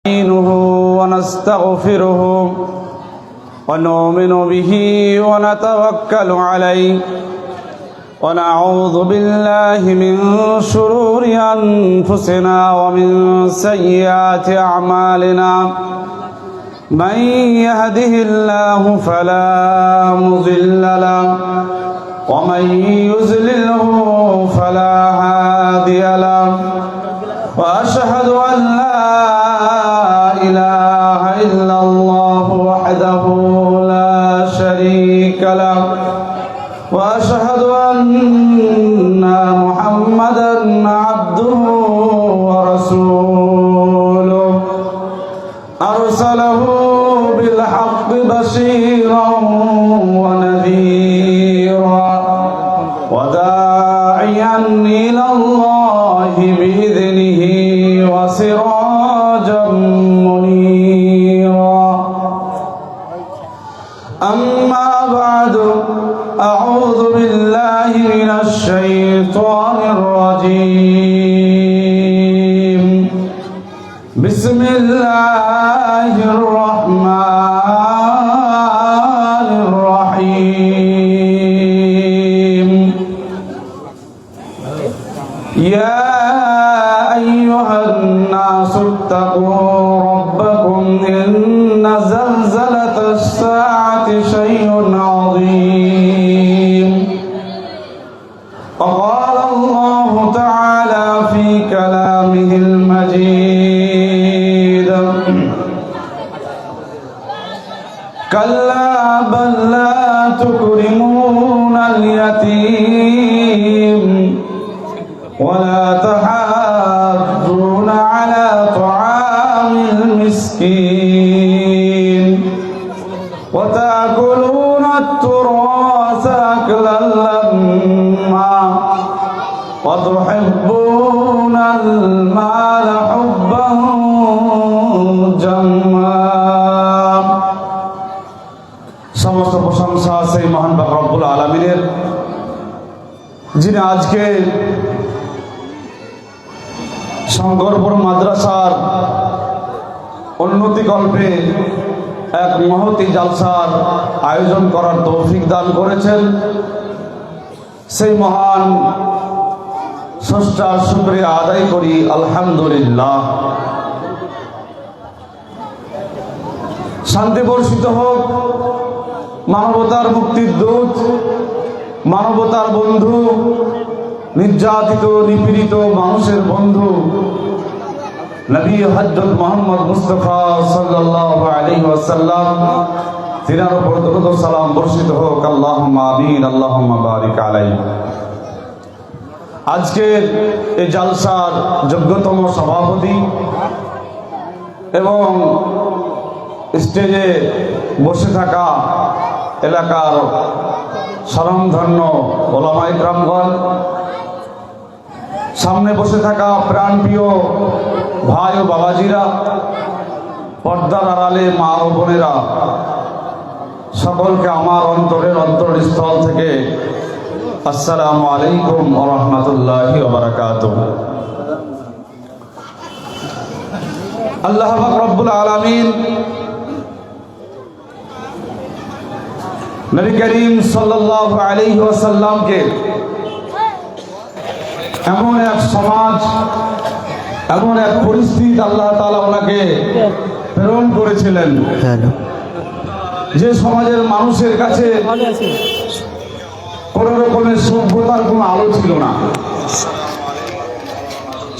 نستعينه ونستغفره ونؤمن به ونتوكل عليه ونعوذ بالله من شرور أنفسنا ومن سيئات أعمالنا من يهده الله فلا مضل له ومن يضلله فلا هادي له وأشهد أن لا إله إلا الله وحده لا شريك له وأشهد أن محمدا عبده ورسوله أرسله بالحق بشيرا ونذيرا وداعيا إلى الله بإذنه وسراجا منيرا أما بعد أعوذ بالله من الشيطان الرجيم بسم الله الرحمن الرحيم يا أيها الناس اتقوا ربكم إن زلزلة الساعة شيء عظيم وقال الله تعالى في كلامه المجيد كلا بل لا تكرمون اليتيم ولا تحاضون على طعام المسكين وتأكلون التراث أكلا لما وتحبون المال حبا جما সমস্ত প্রশংসা সেই মহান রব্বুল আলামিনের, যিনি আজকে শঙ্করপুর মাদ্রাসার উন্নতিকল্পে এক মহতি জালসার আয়োজন করার তৌফিক দান করেছেন। সেই মহান স্রষ্টার শুকরিয়া আদায় করি, আলহামদুলিল্লাহ। শান্তি বর্ষিত হোক মানবতার মুক্তির দূত, মানবতার বন্ধু, নির্যাতিত নিপীড়িত মানুষের বন্ধু নবী হযরত মুহাম্মদ মুস্তাফা সাল্লাল্লাহু আলাইহি ওয়াসাল্লাম, তিনার উপর দরুদ ও সালাম বর্ষিত হোক। আল্লাহুম্মা আমিন, আল্লাহুম্মা বারিক আলাইহি। আজকে এই জালসার যোগ্যতম সভাপতি এবং স্টেজে বসে থাকা এলাকার স্বনামধন্য ওলামায়ে কেরামগণ, সামনে বসে থাকা প্রাণপ্রিয় ভাই ও বাবাজিরা, পর্দার আড়ালে মা ও বোনেরা, সকলকে আমার অন্তরের অন্তরস্থল থেকে আসসালামু আলাইকুম ওয়া রাহমাতুল্লাহি ওয়া বারাকাতুহু। আল্লাহ পাক রব্বুল আলামিন নবী করিম সাল্লাল্লাহু আলাইহি ওয়াসাল্লামকে এমন এক সমাজ, এমন এক পরিস্থিতি আল্লাহ তাআলা ওনাকে প্রেরণ করেছিলেন যে সমাজের মানুষের কাছে কোন রকমের সভ্যতার কোনো আলো ছিল না।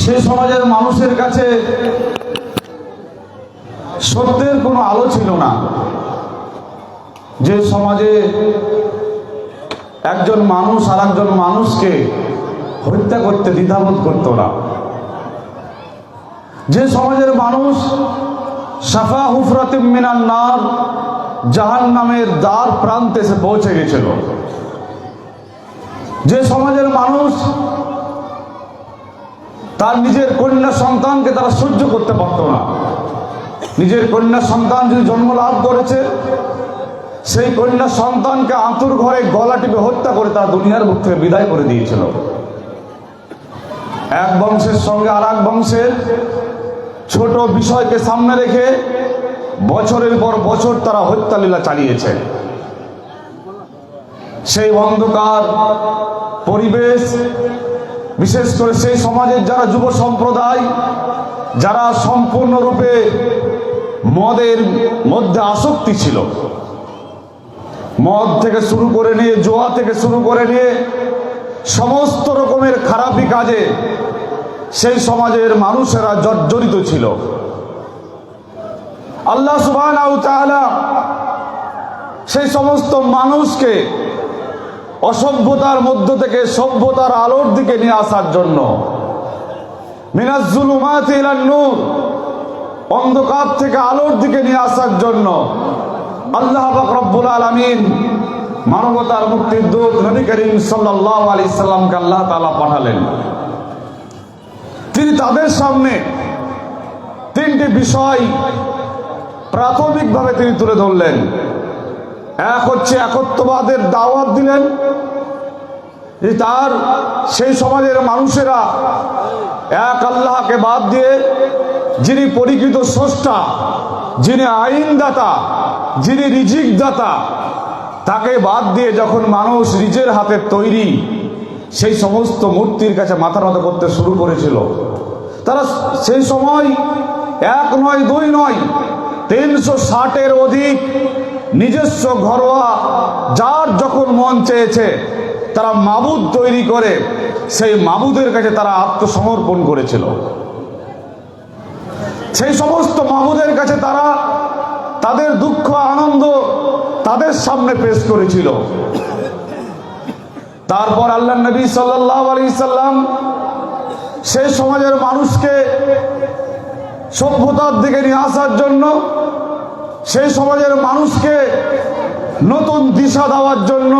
সে সমাজের মানুষের কাছে সত্যের কোনো আলো ছিল না। যে সমাজে একজন মানুষ আর একজন মানুষকে হত্যা করতে দ্বিধাবোধ করত না। যে সমাজের মানুষ সাফা হুফরাতিম মিনান নার, জাহান্নামের দ্বার প্রান্তে এসে পৌঁছে গেছিল। যে সমাজের মানুষ তার নিজের কন্যা সন্তানকে তারা সহ্য করতে পারত না। নিজের কন্যা সন্তান যদি জন্ম লাভ করেছে, সেই কন্যা সন্তানকে আঁতুর ঘরে গলা টিপে হত্যা করে তার দুনিয়ার মুখ থেকে বিদায় করে দিয়েছিল। এক বংশের সঙ্গে আর এক বংশের ছোট বিষয়কে সামনে রেখে বছরের পর বছর তারা হত্যালীলা চালিয়েছে। সেই অন্ধকার পরিবেশ, বিশেষ করে সেই সমাজের যারা যুব সম্প্রদায়, যারা সম্পূর্ণরূপে মদের মধ্যে আসক্তি ছিল, মদ থেকে শুরু করে নিয়ে জুয়া থেকে শুরু করে নিয়ে সমস্ত রকমের খারাপি কাজে সেই সমাজের মানুষেরা জর্জরিত ছিল। আল্লাহ সুবহানাহু ওয়া তাআলা সেই সমস্ত মানুষকে অসভ্যতার মধ্য থেকে সভ্যতার আলোর দিকে নিয়ে আসার জন্য, মিনাজ জুলুমাতি ইলান নূর, অন্ধকার থেকে আলোর দিকে নিয়ে আসার জন্য আল্লাহ পাক রব্বুল আলামিন মানবতার মুক্তির দূত নবী করিম সাল্লাল্লাহু আলাইহি সাল্লামকে আল্লাহ তাআলা পাঠালেন। তিনি তাদের সামনে তিনটি বিষয় প্রাথমিকভাবে তিনি তুলে ধরলেন। এক হচ্ছে একত্ববাদের দাওয়াত দিলেন, যে তার সেই সমাজের মানুষেরা এক আল্লাহকে বাদ দিয়ে, যিনি পরিকৃত স্রষ্টা, যিনি আইনদাতা, যিনি রিজিক দাতা, তাকে বাদ দিয়ে যখন মানুষ নিজের হাতে তৈরি সেই সমস্ত মূর্তির কাছে মাথা নত করতে শুরু করেছিল, তারা সেই সময় এক নয় দুই নয় 360-এর অধিক নিজস্ব ঘরোয়া যার যখন মন চেয়েছে তারা মাবুদ তৈরি করে সেই মাবুদের কাছে তারা আত্মসমর্পণ করেছিল। সেই সমস্ত মাবুদের কাছে তারা তাদের দুঃখ আনন্দ তাদের সামনে পেশ করেছিল। তারপর আল্লাহ নবী সাল্লাল্লাহু আলাইহি সাল্লাম সেই সমাজের মানুষকে সভ্যতার দিকে নিয়ে আসার জন্য, সেই সমাজের মানুষকে নতুন দিশা দেওয়ার জন্য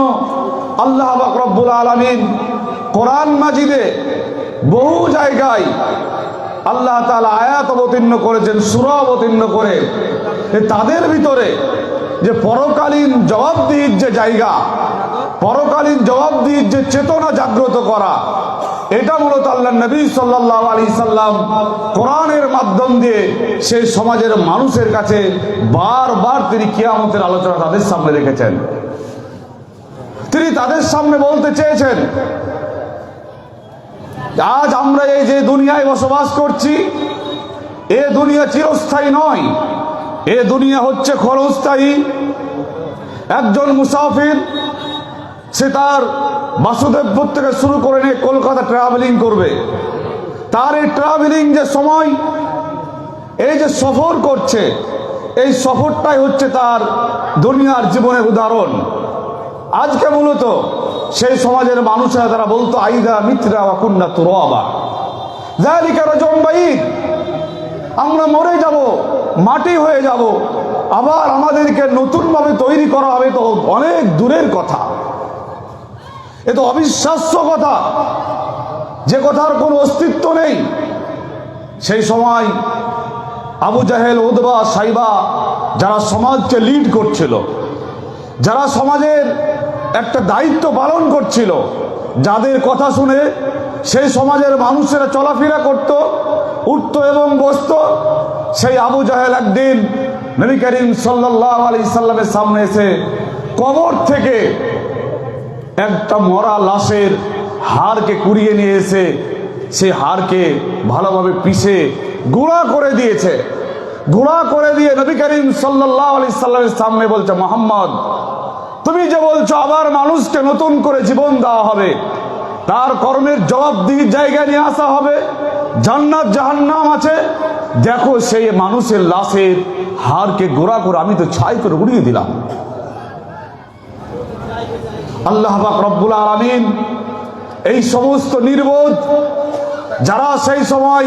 আল্লাহ পাক রব্বুল আলামিন কোরআন মাজিদে বহু জায়গায় আল্লাহ তাআলা আয়াত অবতীর্ণ করেছেন, সূরা অবতীর্ণ করে তাদের ভিতরে যে পরকালীন জবাবদিহির যে জায়গা, পরকালীন জবাবদিহির যে চেতনা জাগ্রত করা, এটা মূলত আল্লাহ নবী সাল্লাল্লাহু আলাইহি সাল্লাম কোরআনের মাধ্যম দিয়ে সেই সমাজের মানুষের কাছে বারবার তিনি কিয়ামতের আলোচনা তাদের সামনে রেখেছেন। তিনি তাদের সামনে বলতে চেয়েছেন, আজ আমরা এই যে দুনিয়ায় বসবাস করছি, এ দুনিয়া চিরস্থায়ী নয়, এ দুনিয়া হচ্ছে ক্ষণস্থায়ী। একজন মুসাফির সে তার বাসুদেবপুর থেকে শুরু করে নিয়ে কলকাতা ট্রাভেলিং করবে, তার এই ট্রাভেলিং যে সময়, এই যে সফর করছে, এই সফরটাই হচ্ছে তার দুনিয়ার জীবনের উদাহরণ। আজকে মূলত সেই সমাজের মানুষেরা তারা বলতো আইদা মিত্রা ওয়া কুন্না তুরাবা যালিকা রাজুম বাইদ, আমরা মরে যাব, মাটি হয়ে যাব, আবার আমাদেরকে নতুনভাবে তৈরি করা হবে, তো অনেক দূরের কথা। এ তো অবিশ্বাস্য কথা, যে কথার কোনো অস্তিত্ব নেই। সেই সময় আবু জাহেল, উতবা, সাইবা যারা সমাজকে লিড করছিল, যারা সমাজের একটা দায়িত্ব পালন করছিল, যাদের কথা শুনে সেই সমাজের মানুষেরা চলাফেরা করত, উঠত এবং বসত, সেই আবু জাহেল একদিন নবী করিম সাল্লাল্লাহু আলাইহি সাল্লামের সামনে এসে কবর থেকে একটা মরা লাশের হাড়কে কুড়িয়ে নিয়ে এসে সেই হাড়কে ভালোভাবে পিষে গুঁড়া করে দিয়েছে। গুঁড়া করে দিয়ে নবী করিম সাল্লাল্লাহু আলাইহি সাল্লামের সামনে বলছে, মুহাম্মদ, তুমি যে বলছো আবার মানুষকে নতুন করে জীবন দেওয়া হবে, তার কর্মের জবাবদিহির জায়গায় নিয়ে আসা হবে, জান্নাত জাহান্নাম আছে, দেখো সেই মানুষের লাশের হাড়কে গোড়া করে আমি তো ছাই করে উড়িয়ে দিলাম। আল্লাহ পাক রব্বুল আলামিন এই সমস্ত নির্বোধ যারা সেই সময়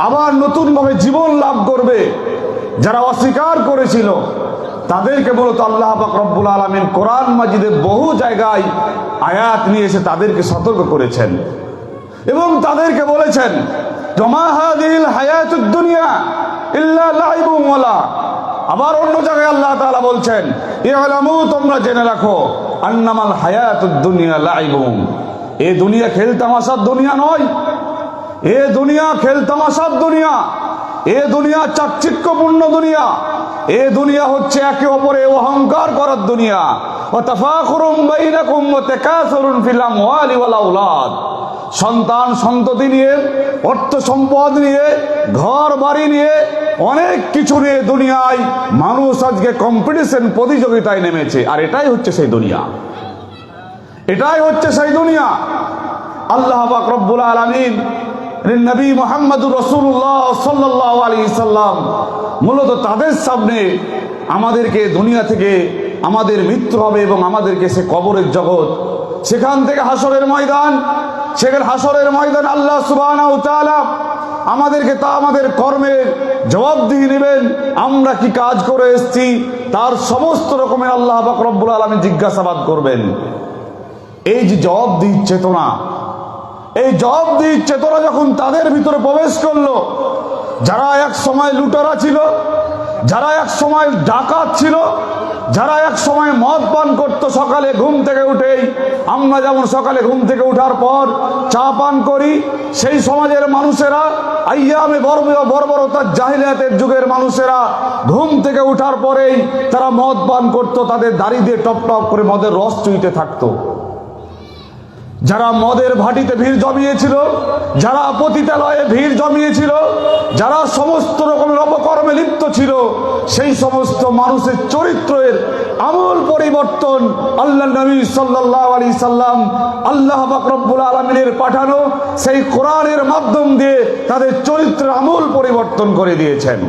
আবার নতুনভাবে জীবন লাভ করবে, যারা অস্বীকার করেছিল, তাদেরকে মূলত আল্লাহ পাক রব্বুল আলামিন কোরআন মাজিদে বহু জায়গায় আয়াত নিয়ে এসে তাদেরকে সতর্ক করেছেন এবং তাদেরকে বলেছেন, মা হাযিহিল হায়াতুদ দুনিয়া ইল্লা লাইবুন ওয়া লা। আবার অন্য জায়গায় আল্লাহ তাআলা বলছেন, ই'লামু, তোমরা জেনে রাখো, আন্নামাল হায়াতুদ দুনিয়া লাইবুন, এই দুনিয়া খেল তামাশার দুনিয়া নয়, এ দুনিয়া খেল তামাশার দুনিয়া, এ দুনিয়া চাকচিক্যপূর্ণ দুনিয়া, এ দুনিয়া হচ্ছে একে অপরে অহংকার করার দুনিয়া। ওয়া তাফাখুরুম বাইনাকুম ওয়া তাকাসুরুন ফিল আমওয়ালি ওয়াল আওলাদ, সন্তান সন্ততি নিয়ে, অর্থ সম্পদ নিয়ে, ঘর বাড়ি নিয়ে, অনেক কিছু নিয়ে দুনিয়ায় মানুষ আজকে কম্পিটিশন, প্রতিযোগিতায় নেমেছে। আর এটাই হচ্ছে সেই দুনিয়া, এটাই হচ্ছে সেই দুনিয়া। আল্লাহ পাক রব্বুল আলামিন নবী মুহাম্মদুর রাসূলুল্লাহ সাল্লাল্লাহু আলাইহি সাল্লাম মূলত তাদের সামনে আমাদেরকে দুনিয়া থেকে আমাদের মৃত্যু হবে এবং আমাদেরকে সে কবরের জগৎ, সেখান থেকে হাসরের ময়দান, সেখানে হাসরের ময়দান আল্লাহ সুবহানাহু ওয়া তাআলা আমাদেরকে তা আমাদের কর্মের জবাবদিহি নেবেন। আমরা কি কাজ করে এসেছি তার সমস্ত রকমের আল্লাহ পাক রব্বুল আলামিন জিজ্ঞাসাবাদ করবেন। এই যে জবাবদিহি চেতনা, এই জবাবদিহি চেতনা যখন তাদের ভিতরে প্রবেশ করলো, যারা এক সময় লুটেরা ছিল, যারা এক সময় ডাকাত ছিল, যারা এক সময় মদ পান করতো সকালে ঘুম থেকে উঠেই, আমরা যেমন সকালে ঘুম থেকে উঠার পর চা পান করি, সেই সমাজের মানুষেরা, আইয়ামে বর্বরতার জাহিলিয়াতের যুগের মানুষেরা ঘুম থেকে উঠার পরেই তারা মদ পান করতো, তাদের দাড়ি দিয়ে টপ টপ করে মদের রস চুইতে থাকতো। যারা মদের ভাটিতে ভিড় জমিয়েছিল, যারা পতিতালয়ে ভিড় জমিয়েছিল, যারা সমস্ত রকমের অপকর্মে লিপ্ত ছিল, সেই সমস্ত মানুষের চরিত্রের আমূল পরিবর্তন আল্লাহ নবী সাল্লাল্লাহু আলাইহি সাল্লাম, আল্লাহ পাক রব্বুল আলামিনের পাঠানো সেই কোরআনের মাধ্যম দিয়ে তাদের চরিত্রের আমূল পরিবর্তন করে দিয়েছেন।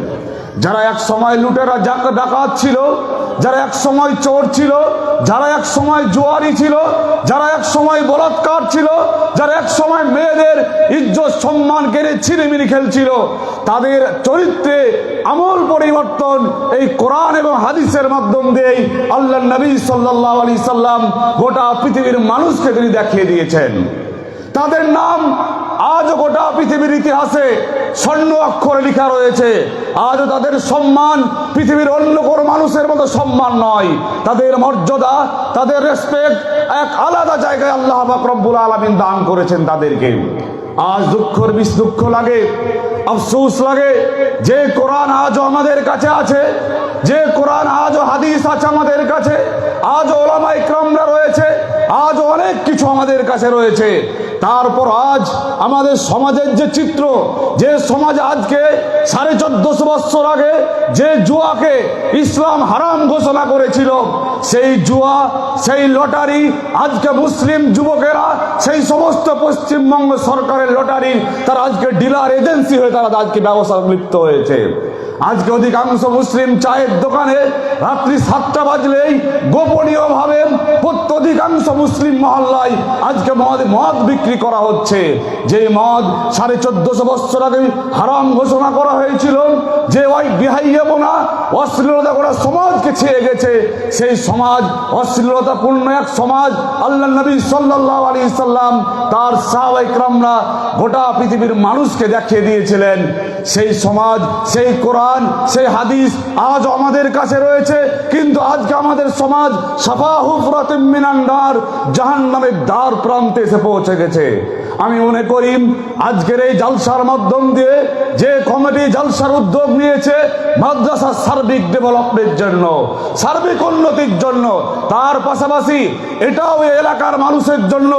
যারা এক সময় লুটেরা ডাকাত ছিল, যারা এক সময় চোর ছিল, যারা এক সময় জুয়ারি ছিল, যারা এক সময় বলাৎকার ছিল, যারা এক সময় মেয়েদের ইজ্জত সম্মান কেড়ে ছিনিমিনি খেলছিল, তাদের চরিত্রে আমূল পরিবর্তন এই কোরআন এবং হাদিসের মাধ্যম দিয়ে আল্লাহ নবী সাল্লাল্লাহু আলাইহি সাল্লাম গোটা পৃথিবীর মানুষকে তিনি দেখিয়ে দিয়েছেন। তাদের নাম আজও গোটা পৃথিবীর ইতিহাসে স্বর্ণ অক্ষরে লেখা রয়েছে। আজও তাদের সম্মান পৃথিবীর অন্য কোনো মানুষের মতো সম্মান নয়। তাদের মর্যাদা, তাদের রেসপেক্ট এক আলাদা জায়গায় আল্লাহ পাক রব্বুল আলামিন দান করেছেন তাদেরকে। আজ দুঃখ লাগে, আফসোস লাগে, যে কোরআন আজও আমাদের কাছে আছে, যে কোরআন আজও হাদিস আছে আমাদের কাছে, আজও ওলামা ইকরামরা রয়েছে, আজও অনেক কিছু আমাদের কাছে রয়েছে, তারপর আজ আমাদের সমাজের যে চিত্র, যে সমাজ আজকে 1450 বছর আগে যে জুয়াকে ইসলাম হারাম ঘোষণা করেছিল, সেই জুয়া, সেই লটারি আজকে মুসলিম যুবকেরা সেই সমস্ত পশ্চিমবঙ্গ সরকারের লটারি তারা আজকে ডিলার এজেন্সি হয়ে তারা আজকে ব্যবসা লিপ্ত হয়েছে। আজকে অধিকাংশ মুসলিম চায়ের দোকানে রাত্রি 7টা বাজলেই গোপনীয় ভাবে অধিকাংশ মুসলিম মহল্লায় আজকে মদ বিক্রি করা হচ্ছে। যে মদ 1450 বছর আগে হারাম ঘোষণা করা হয়েছিল, যে ওই বিহাইয়াপনা অশ্লীলতা করা সমাজকে ছেয়ে গেছে, সেই সমাজ অশ্লীলতাপূর্ণ এক সমাজ আল্লাহ নবী সাল্লাল্লাহু আলাইহি সাল্লাম তার সাহাবা ইকরামরা গোটা পৃথিবীর মানুষকে দেখিয়ে দিয়েছিলেন। সেই সমাজ, সেই কোরআন, সেই হাদিস আজ আমাদের কাছে রয়েছে, কিন্তু আজকে আমাদের সমাজ সাফা হুফরাতিম মিনান নার, জাহান্নামের দ্বার প্রান্তে এসে পৌঁছে গেছে। আমি মনে করি আজকের এই জালসার মাধ্যম দিয়ে যে কমিটি জালসার উদ্যোগ নিয়েছে মাদ্রাসার সার্বিক ডেভেলপমেন্টের জন্য, সার্বিক উন্নতির জন্য, তার পাশাপাশি এটাও এই এলাকার মানুষের জন্য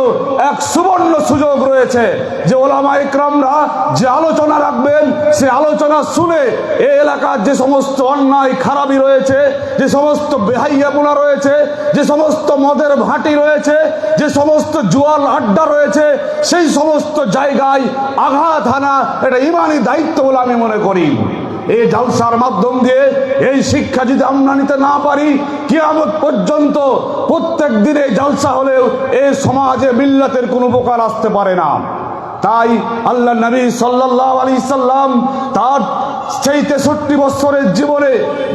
এক সুবর্ণ সুযোগ রয়েছে যে ওলামা ইকরামরা যে আলোচনা রাখবেন, সে আলোচনা শুনে এই এলাকার যে সমস্ত অন্যায় খারাপি রয়েছে, যে সমস্ত বেহাইয়াপনা রয়েছে, যে সমস্ত মদের ভাটি রয়েছে, যে সমস্ত জুয়ার আড্ডা রয়েছে, সেই সমস্ত জায়গায় আঘাত হানা এটা ইমানি দায়িত্ব বলে আমি মনে করি। এই জালসার মাধ্যম দিয়ে এই শিক্ষা যদি আমরা নিতে না পারি, কিয়ামত পর্যন্ত প্রত্যেক দিন এই জালসা হলেও এই সমাজে মিল্লাতের কোনো উপকার আসতে পারে না। তাই আল্লাহ নবী সাল্লাল্লাহু আলাইহি সাল্লাম তার সেই 63 বছরের জীবনে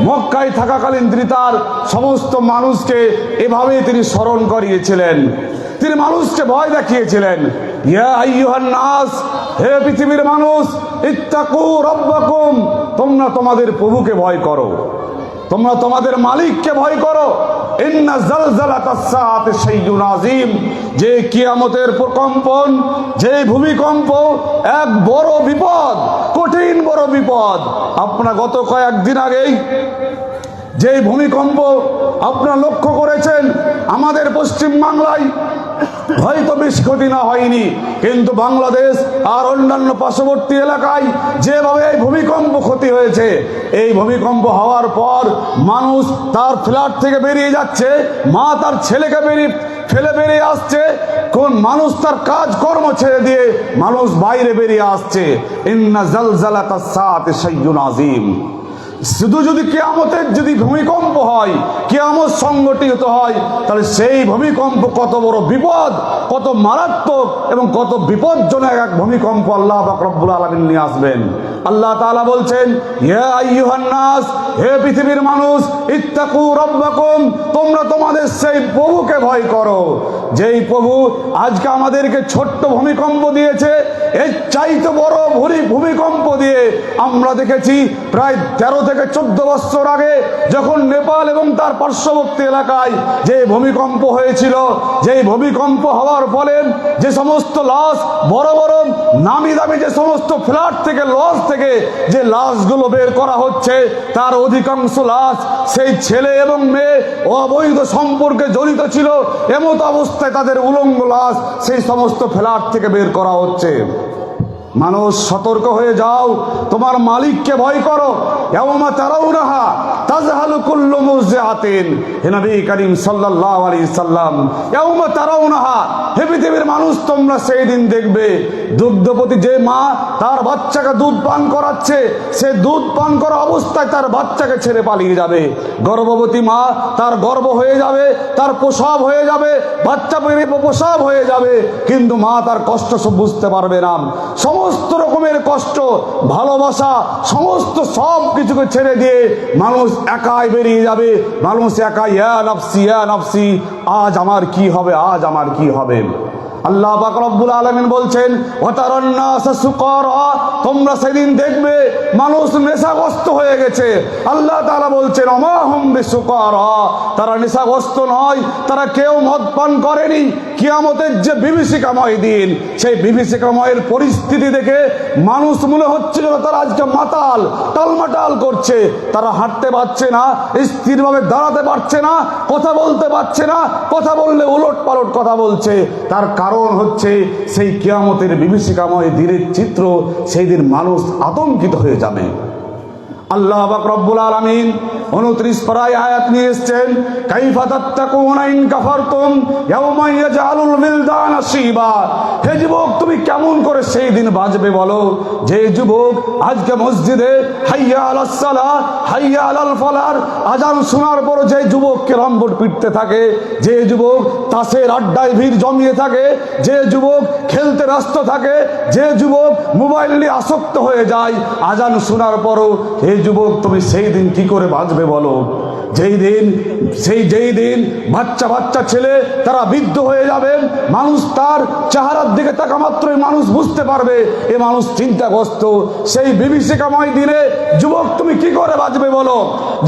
মক্কায় থাকাকালীন তিনি তার সমস্ত মানুষকে এভাবেই তিনি স্মরণ করিয়েছিলেন। তিনি মানুষকে ভয় দেখিয়েছিলেন, ইয়া আইয়ুহান নাস, হে পৃথিবীর মানুষ, ইত্তাকু রাব্বাকুম, তোমরা তোমাদের প্রভুকে ভয় করো। তোমরা তোমাদের মালিককে ভয় করো। ইন্না জালজালাতাস সাআতি শাইউন আযীম, যে কিয়ামতের প্রকম্পন, যে ভূমিকম্প এক বড় বিপদ, কঠিন বড় বিপদ। আপনারা গত কয়েকদিন আগেই যে ভূমিকম্প আপনারা লক্ষ্য করেছেন আমাদের পশ্চিম বাংলায়, হয়তো বেশি ক্ষতি না হয়নি, কিন্তু বাংলাদেশ আর অন্যান্য পার্শ্ববর্তী এলাকায় যেভাবে এই ভূমিকম্প ক্ষতি হয়েছে, এই ভূমিকম্প হওয়ার পর মানুষ তার ফ্ল্যাট থেকে বেরিয়ে যাচ্ছে, মা তার ছেলেকে ফেলে বেরিয়ে আসছে, কোন মানুষ তার কাজ কর্ম ছেড়ে দিয়ে মানুষ বাইরে বেরিয়ে আসছে। ইন্না জালজালাতাস সাআতি শাইউন আযীম। শুধু যদি কিয়ামতের যদি ভূমিকম্প হয়, কিয়ামত সংগঠিত হয়, তাহলে সেই ভূমিকম্প কত বড় বিপদ, কত মারাত্মক এবং কত বিপজ্জনক এক ভূমিকম্প আল্লাহ পাক রব্বুল আলামিন নিয়ে আসবেন। আল্লাহ তাআলা বলছেন, ইয়া আইয়ুহান নাস, হে পৃথিবীর মানুষ, ইত্তাকু রাব্বাকুম, তোমরা তোমাদের সেই প্রভুকে ভয় করো, যেই প্রভু আজকে আমাদেরকে ছোট্ট ভূমিকম্প দিয়েছে। এর চাইতে বড় ভূমিকম্প দিয়ে আমরা দেখেছি প্রায় 13 থেকে 14 বছর আগে, যখন নেপাল এবং তার পার্শ্ববর্তী এলাকায় যে ভূমিকম্প হয়েছিল। যেই ভূমিকম্প হওয়ার ফলে যে সমস্ত লাশ, বড় বড় নামি দামি যে সমস্ত ফ্ল্যাট থেকে লজ থেকে যে লাশগুলো বের করা হচ্ছে, তার অধিকাংশ লাশ সেই ছেলে এবং মেয়ে অবৈধ সম্পর্কে জড়িত ছিল। এমত অবস্থায় তাদের উলঙ্গ লাশ সেই সমস্ত ফ্ল্যাট থেকে বের করা হচ্ছে। মানুষ সতর্ক হয়ে যাও, তোমার মালিককে ভয় করো। ইয়াউমা তারাউনাহা তাযহালু কুল্লু মুরজিআতিন, হে নবী করিম সাল্লাল্লাহু আলাইহি সাল্লাম, ইয়াউমা তারাউনাহা, হে পৃথিবীর মানুষ তোমরা সেই দিন দেখবে, দুগ্ধবতী যে মা তার বাচ্চাকে দুধ পান করাচ্ছে, সে দুধ পান করা অবস্থায় তার বাচ্চাকে ছেড়ে পালিয়ে যাবে। গর্ভবতী মা, তার গর্ভ হয়ে যাবে, তার প্রসব হয়ে যাবে, বাচ্চা প্রসব হয়ে যাবে, কিন্তু মা তার কষ্ট সব বুঝতে পারবে না। সমস্ত রকমের কষ্ট, ভালোবাসা, সমস্ত সব কিছুকে ছেড়ে দিয়ে মানুষ একাই বেরিয়ে যাবে। মানুষ একাই, ইয়া নফসি ইয়া নফসি, আজ আমার কি হবে, আজ আমার কি হবে। আল্লাহ পাক রব্বুল আলামিন বলছেন, ওয়াতারান নাস সুকারা, তোমরা সেদিন দেখবে মানুষ নেশাগ্রস্ত হয়ে গেছে। আল্লাহ তাআলা বলছেন, ওমা হুম বিসুকারা, তারা নেশাগ্রস্ত নয়, তারা কেউ মদ পান করেনি। কিয়ামতের যে বিভীষিকাময় দিন, সেই বিভীষিকাময়ের পরিস্থিতি দেখে মানুষ মনে হচ্ছে যেন তারা আজকে মাতাল, টালমাটাল করছে। তারা হাঁটতে পারছে না, স্থিরভাবে দাঁড়াতে পারছে না, কথা বলতে পারছে না, কথা বললে উলট পালট কথা বলছে। তার কারণ হচ্ছে সেই কিয়ামতের বিভীষিকাময় দিনের চিত্র। সেই দিন মানুষ আতঙ্কিত হয়ে যাবে। আল্লাহ পাক রব্বুল আলামিন 29 পারায় আয়াত নিয়ে এসেছেন, কাইফা তাত্তাকুনা ইন কাফারতুম ইয়াওমা ইয়াজআলুল বিলদানা শিবা। হে যুবক, তুমি কেমন করে সেই দিন বাঁচবে বলো? যে যুবক আজকে মসজিদে হাইয়া আলাস সালাহ হাইয়া আলাল ফালার আজান শোনার পর যে যুবককে রম্বট পিটতে থাকে, যে যুবক তাসের আড্ডায় ভিড় জমিয়ে থাকে, যে যুবক খেলতে ব্যস্ত থাকে, যে যুবক মোবাইল নিয়ে আসক্ত হয়ে যায় আজান শোনার পরও, হে যুবক তুমি সেই দিন কি করে বাঁচবে বলো? যেই দিন বাচ্চা বাচ্চা ছেলে তারা বৃদ্ধ হয়ে যাবে, মানুষ তার চেহারার দিকে তাকা মাত্রই মানুষ বুঝতে পারবে এ মানুষ চিন্তাগ্রস্ত। সেই বিভীষিকাময় দিনে যুবক তুমি কি করে বাঁচবে বলো?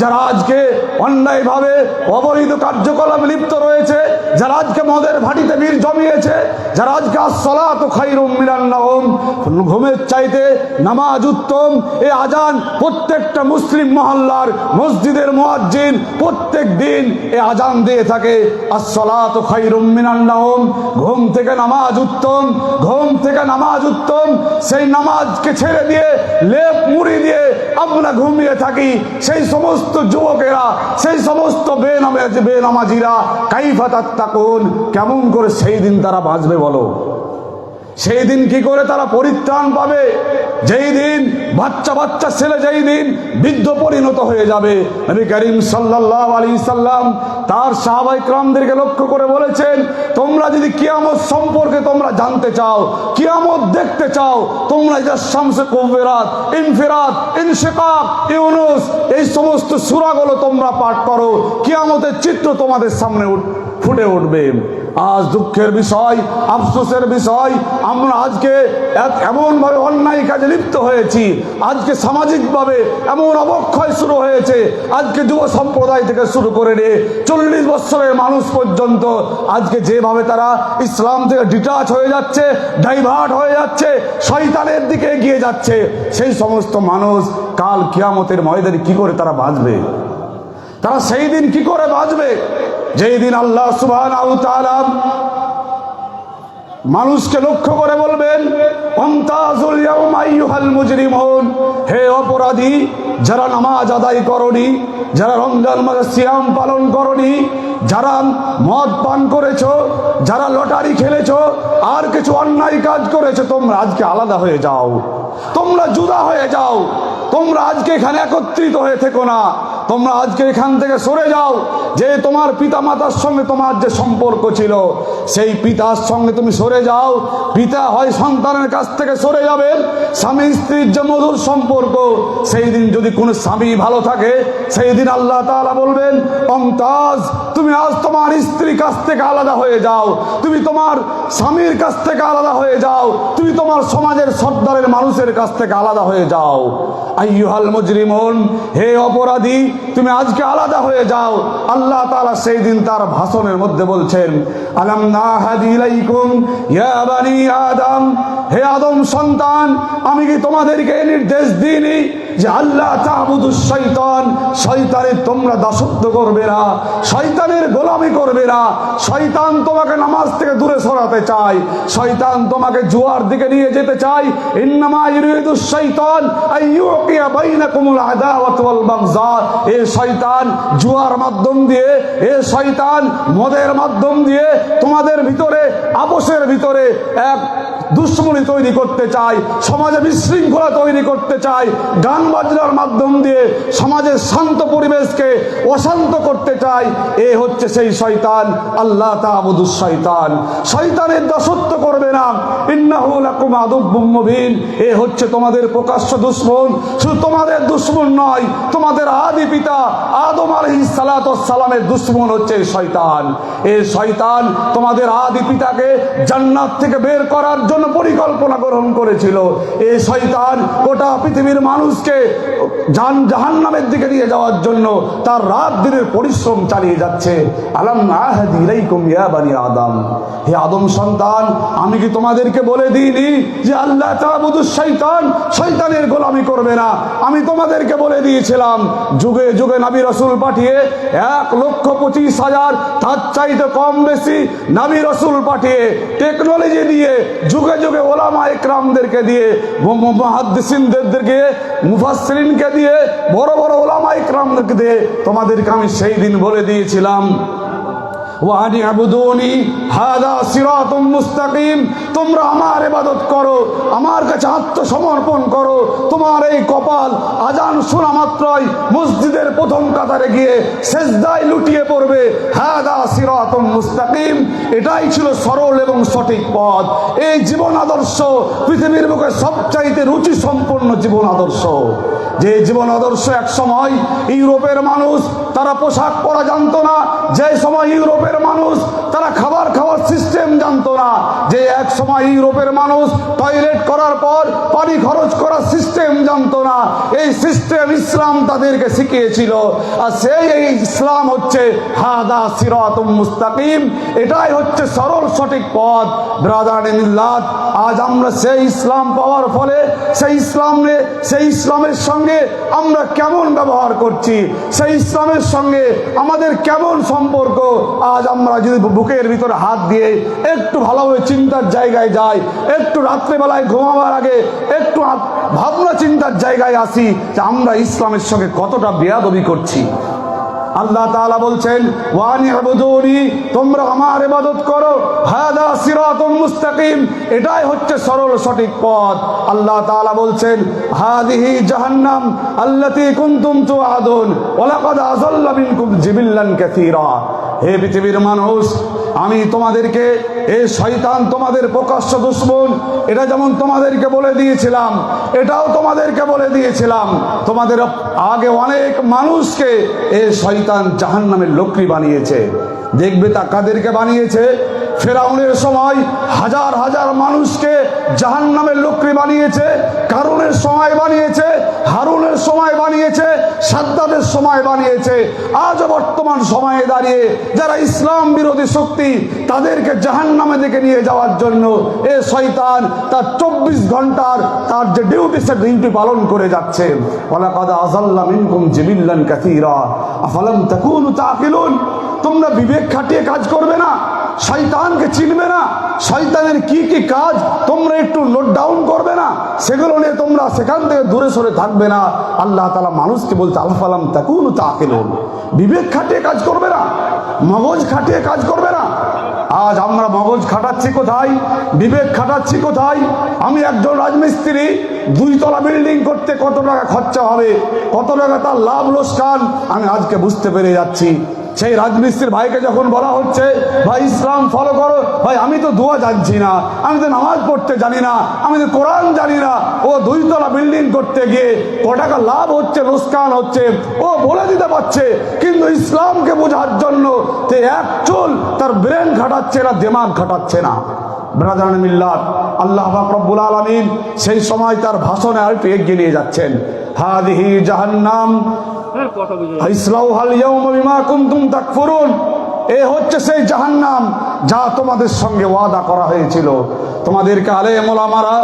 যারা আজকে অন্যায়ভাবে অবৈধ কার্যকলাপে লিপ্ত রয়েছে, যারা আজকে মদের ভাটিতে ভিড় জমিয়েছে, যারা আজকে আস-সালাতু খায়রুম মিনান নাওম, ঘুমের চাইতে নামাজ উত্তম, এই আজান প্রত্যেকটা মুসলিম মহল্লার মসজিদের মুয়াজ্জিন প্রত্যেক দিন এই আজান দিয়ে থাকে, আস-সালাতু খায়রুম মিনান নাওম, ঘুম থেকে নামাজ উত্তম, ঘুম থেকে নামাজ উত্তম। সেই নামাজকে ছেড়ে দিয়ে লেপ মুড়ি দিয়ে আমরা ঘুমিয়ে থাকি। সেই সমস্ত যুবকেরা, সেই সমস্ত বেনামাজিরা, কাইফা তাত্তাকুন, কেমন করে সেই দিন তারা বাঁচবে বলো? সেই দিন কি করে তারা পরিত্রাণ পাবে? যেই দিন বাচ্চা বাচ্চা ছেলে যেই দিন বৃদ্ধ পরিণত হয়ে যাবে। নবী করিম সাল্লাল্লাহু আলাইহি সাল্লাম তার সাহাবায়ে কেরামদেরকে লক্ষ্য করে বলেছেন, তোমরা যদি কিয়ামত সম্পর্কে তোমরা জানতে চাও, কিয়ামত দেখতে চাও, তোমরা যা শামসে কুবরাত, ইনফিরাত, ইনশিকাক, ইউনুস এই সমস্ত সূরাগুলো তোমরা পাঠ করো। কিয়ামতের চিত্র তোমাদের সামনে ফুটে উঠবে। আজ দুঃখের বিষয়, আফসোসের বিষয়, আমরা আজকে এমনভাবে অন্যায় কাজে লিপ্ত হয়েছি, আজকে সামাজিকভাবে এমন অবক্ষয় শুরু হয়েছে, আজকে যুব সম্প্রদায় থেকে শুরু করে নিয়ে 40 বছরের মানুষ পর্যন্ত আজকে যেভাবে তারা ইসলাম থেকে ডিটাচ হয়ে যাচ্ছে, ডাইভার্ট হয়ে যাচ্ছে, শয়তানের দিকে এগিয়ে যাচ্ছে, সেই সমস্ত মানুষ কাল কিয়ামতের ময়দানে কি করে তারা বাঁচবে? তারা সেই দিন কি করে বাঁচবে যেই দিন আল্লাহ সুবহানাহু ওয়া তাআলা মানুষকে লক্ষ্য করে বলবেন, ওয়ামতাজুল ইয়াওমা আইয়ুহাল মুজরিমুন, হে অপরাধী, যারা নামাজ আদায় করনি, যারা রমজান মাসে সিয়াম পালন করনি, যারা মদ পান করেছো, যারা লটারি খেলেছো, আর কিছু অন্যায় কাজ করেছো, তোমরা আজকে আলাদা হয়ে যাও, তোমরা জুদা হয়ে যাও, তোমরা আজকে এখানে একত্রিত হয়ে থেকো না, তোমরা আজকে এখান থেকে সরে যাও। যে তোমার পিতা মাতার সঙ্গে তোমার যে সম্পর্ক ছিল, সেই পিতার সঙ্গে তুমি সরে যাও। পিতা হয় সন্তানের কাছ থেকে সরে যাবে। স্বামী স্ত্রীর যে মধুর সম্পর্ক, সেই দিন যদি কোনো স্বামী ভালো থাকে, সেই দিন আল্লাহ তাআলা বলবেন, মুমতাজ, তুমি আজ তোমার স্ত্রীর কাছ থেকে আলাদা হয়ে যাও, তুমি তোমার স্বামীর কাছ থেকে আলাদা হয়ে যাও, তুমি তোমার সমাজের সর্দারের মানুষের কাছ থেকে আলাদা হয়ে যাও। আইয়ুহাল মুজরিমুন, হে অপরাধী, তুমি আজকে আলাদা হয়ে যাও। আল্লাহ তাআলা সেই দিন তার ভাষণের মধ্যে বলছেন, আলাম নাহাদি ইলাইকুম ইয়া বানি আদম, হে আদম সন্তান, আমি কি তোমাদেরকে নির্দেশ দিইনি যে আল্লাহ তা'বুদুশ শয়তান, শয়তানের তোমরা দাসত্ব করবে না, শয়তানের গোলামি করবে না। শয়তান তোমাকে নামাজ থেকে দূরে সরাতে চায়, শয়তান তোমাকে জুয়ার দিকে নিয়ে যেতে চায়। ইন্নামা ইউরিদুশ শয়তান আইয়ুকিয়া বাইনাকুমুল আদাওয়াত ওয়াল বাগযা, এ শয়তান জুয়ার মাধ্যম দিয়ে, এ শয়তান মদের মাধ্যম দিয়ে তোমাদের ভিতরে, আপোষের ভিতরে এক দুশ্মনী তৈরি করতে চায়, সমাজে বিশৃঙ্খলা তৈরি করতে চায়, গান বাজনার মাধ্যম দিয়ে সমাজের শান্ত পরিবেশকে অশান্ত করতে চায়। এ হচ্ছে সেই শয়তান। আল্লাহ তা'বুদুশ শয়তান, শয়তানের দাসত্ব করবে না। ইন্নাহু লাকুম আদুব্বুম মুবিন, এ হচ্ছে তোমাদের প্রকাশ্য দুশমন। শুধু তোমাদের দুশমন নয়, তোমাদের আদি পিতা আদম আলাইহিস সালাতু ওয়াস সালামের দুশমন হচ্ছে শয়তান। এই শয়তান তোমাদের আদি পিতাকে জান্নাত থেকে বের করার জন্য পরিকল্পনা গ্রহণ করেছিল। এই শয়তান গোটা পৃথিবীর মানুষকে জাহান্নামের দিকে নিয়ে যাওয়ার জন্য তার রাত দিনের পরিশ্রম চালিয়ে যাচ্ছে। আলাম নাহাদি ইলাইকুম ইয়া বানি আদম, হে আদম সন্তান, আমি কি তোমাদেরকে বলে দিইনি যে আল্লাহ তা'বুদুশ শয়তান, শয়তানের গোলামি করবে না? আমি তোমাদেরকে বলে দিয়েছিলাম, যুগে যুগে নবী রাসূল পাঠিয়ে 1,25,000 তার চাইতে কম বেশি নবী রাসূল পাঠিয়ে টেকনোলজি দিয়ে, যুগে যুগে ওলামা ইকরামদেরকে দিয়ে, মুহাদ্দিসিনদেরকে, মুফাসসিরিনকে দিয়ে, বড় বড় ওলামা ইকরামদেরকে দিয়ে তোমাদেরকে আমি সেই দিন বলে দিয়েছিলাম, ওয়ানি আবুদুনি হাদা সিরাতুম মুস্তাকিম, তোমরা আমার ইবাদত করো, আমার কাছে আত্মসমর্পণ করো। তোমার এই কপাল আজান শোনা মাত্রই মসজিদের প্রথম কাতারে গিয়ে সেজদায় লুটিয়ে পড়বে। হাদা সিরাতুম মুস্তাকিম, এটাই ছিল সরল এবং সঠিক পথ। এই জীবন আদর্শ পৃথিবীর বুকে সবচাইতে রুচি সম্পন্ন জীবন আদর্শ। যে জীবন আদর্শ এক সময় ইউরোপের মানুষ তারা পোশাক পরা জানতো না, যে সময় ইউরোপের মানুষ তারা খাবার খাওয়ার সিস্টেম জানতো না, যে এক সময় ইউরোপের মানুষ টয়লেট করার পর পানি খরচ করার সিস্টেম জানতো না, এই সিস্টেম ইসলাম তাদেরকে শিখিয়েছিল। আর সেই ইসলাম হচ্ছে হাদা সিরাতুম মুস্তাকিম, এটাই হচ্ছে সরল সঠিক পথ। ব্রাদারানে মিল্লাত, আজ আমরা সেই ইসলাম পাওয়ার ফলে সেই ইসলামের সঙ্গে আমরা কেমন ব্যবহার করছি, সেই ইসলামের সঙ্গে আমাদের কেমন সম্পর্ক, আজ আমরা যদি বুকের ভিতরে হাত দিয়ে একটু ভালোভাবে চিন্তার জায়গায় যাই, একটু রাত্রেবেলায় ঘুমাবার আগে একটু ভাবনা চিন্তার জায়গায় আসি যে আমরা ইসলামের সঙ্গে কতটা বেয়াদবি করছি। আল্লাহ তাআলা বলছেন, ওয়ানি আবুদুনি, তোমরা আমার ইবাদত করো, হাদা সিরাতুম মুস্তাকিম, এটাই হচ্ছে সরল সঠিক পথ। আল্লাহ তাআলা বলছেন, হাদিহি জাহান্নাম আল্লাতী কুনতুম তুআদুন ওয়া লাকাদ আযাল্লা মিনকুম জিবিল্লান কাসীরা, হে পৃথিবীর মানুষ, আমি তোমাদেরকে, এই শয়তান তোমাদের প্রকাশ্য দুশমন, এটা যেমন তোমাদেরকে বলে দিয়েছিলাম, এটাও তোমাদেরকে বলে দিয়েছিলাম, তোমাদের আগে অনেক মানুষকে এই শয়তান জাহান্নামের লোকরি বানিয়েছে। দেখবে তা কাদেরকে বানিয়েছে? ফেরাউনের সময় হাজার হাজার মানুষকে জাহান্নামের লোকরি বানিয়েছে, কারুনের সময় বানিয়েছে, হারুনের সময় বানিয়েছে, সাদ্দাদের সময় বানিয়েছে। আজ বর্তমান সময়ে দাঁড়িয়ে যারা ইসলাম বিরোধী শক্তি, তাদেরকে জাহান্নামে দিকে নিয়ে যাওয়ার জন্য এ শয়তান তার 24 ঘন্টার তার যে ডিউটি, সে ডিউটি পালন করে যাচ্ছে। ওয়ালাকাদ আযাল্লা মিনকুম জিবিল্লান কাসীরা আফালাম তাকুনু তাকিলুন। তোমরা বিবেক খাটিয়ে কাজ করবে না? শয়তানকে চিনবে না? শয়তানের কি কি কাজ তোমরা একটু নোট ডাউন করবে না? সেগুলো নিয়ে তোমরা সেখান থেকে দূরে সরে থাকবে না? আল্লাহ তাআলা মানুষকে বলছে আফালাম তাকুনু তাকিলুন। বিবেক খাটিয়ে কাজ করবে না? মগজ খাটিয়ে কাজ করবে না? আজ আমরা মগজ খাটাচ্ছি কোথায়? বিবেক খাটাচ্ছি কোথায়? আমি একজন রাজমিস্ত্রি, 2 তলা বিল্ডিং করতে কত টাকা খরচা হবে, কত টাকা তার লাভ লোকসান আমি আজকে বুঝতে পেরে যাচ্ছি। সেই রাজমিস্ত্রির ভাইকে যখন বলা হচ্ছে ভাই ইসলাম ফলো করো, ভাই আমি তো দোয়া জানছি না, আমি তো নামাজ পড়তে জানি না, আমি তো কোরআন জানি না, ও 2 তলা বিল্ডিং করতে গিয়ে ক টাকা লাভ হচ্ছে লোকসান হচ্ছে ও বলে দিতে পারছে, কিন্তু ইসলামকে বোঝার জন্য এক চুল তার ব্রেন খাটাচ্ছে না, দিমাগ খাটাচ্ছে না। ব্রাদারান মিল্লাত, আল্লাহ পাক রব্বুল আলামিন সেই সময় তার ভাষণে আর একটু এগিয়ে নিয়ে যাচ্ছেন। হাদিহি জাহান্নাম ইসলাউহাল ইয়াউমা বিমা কুনতুম তাকফুরুন। এ হচ্ছে সেই জাহান্নাম যা তোমাদের সঙ্গে ওয়াদা করা হয়েছিল। তোমাদেরকে আলেম ওলামারা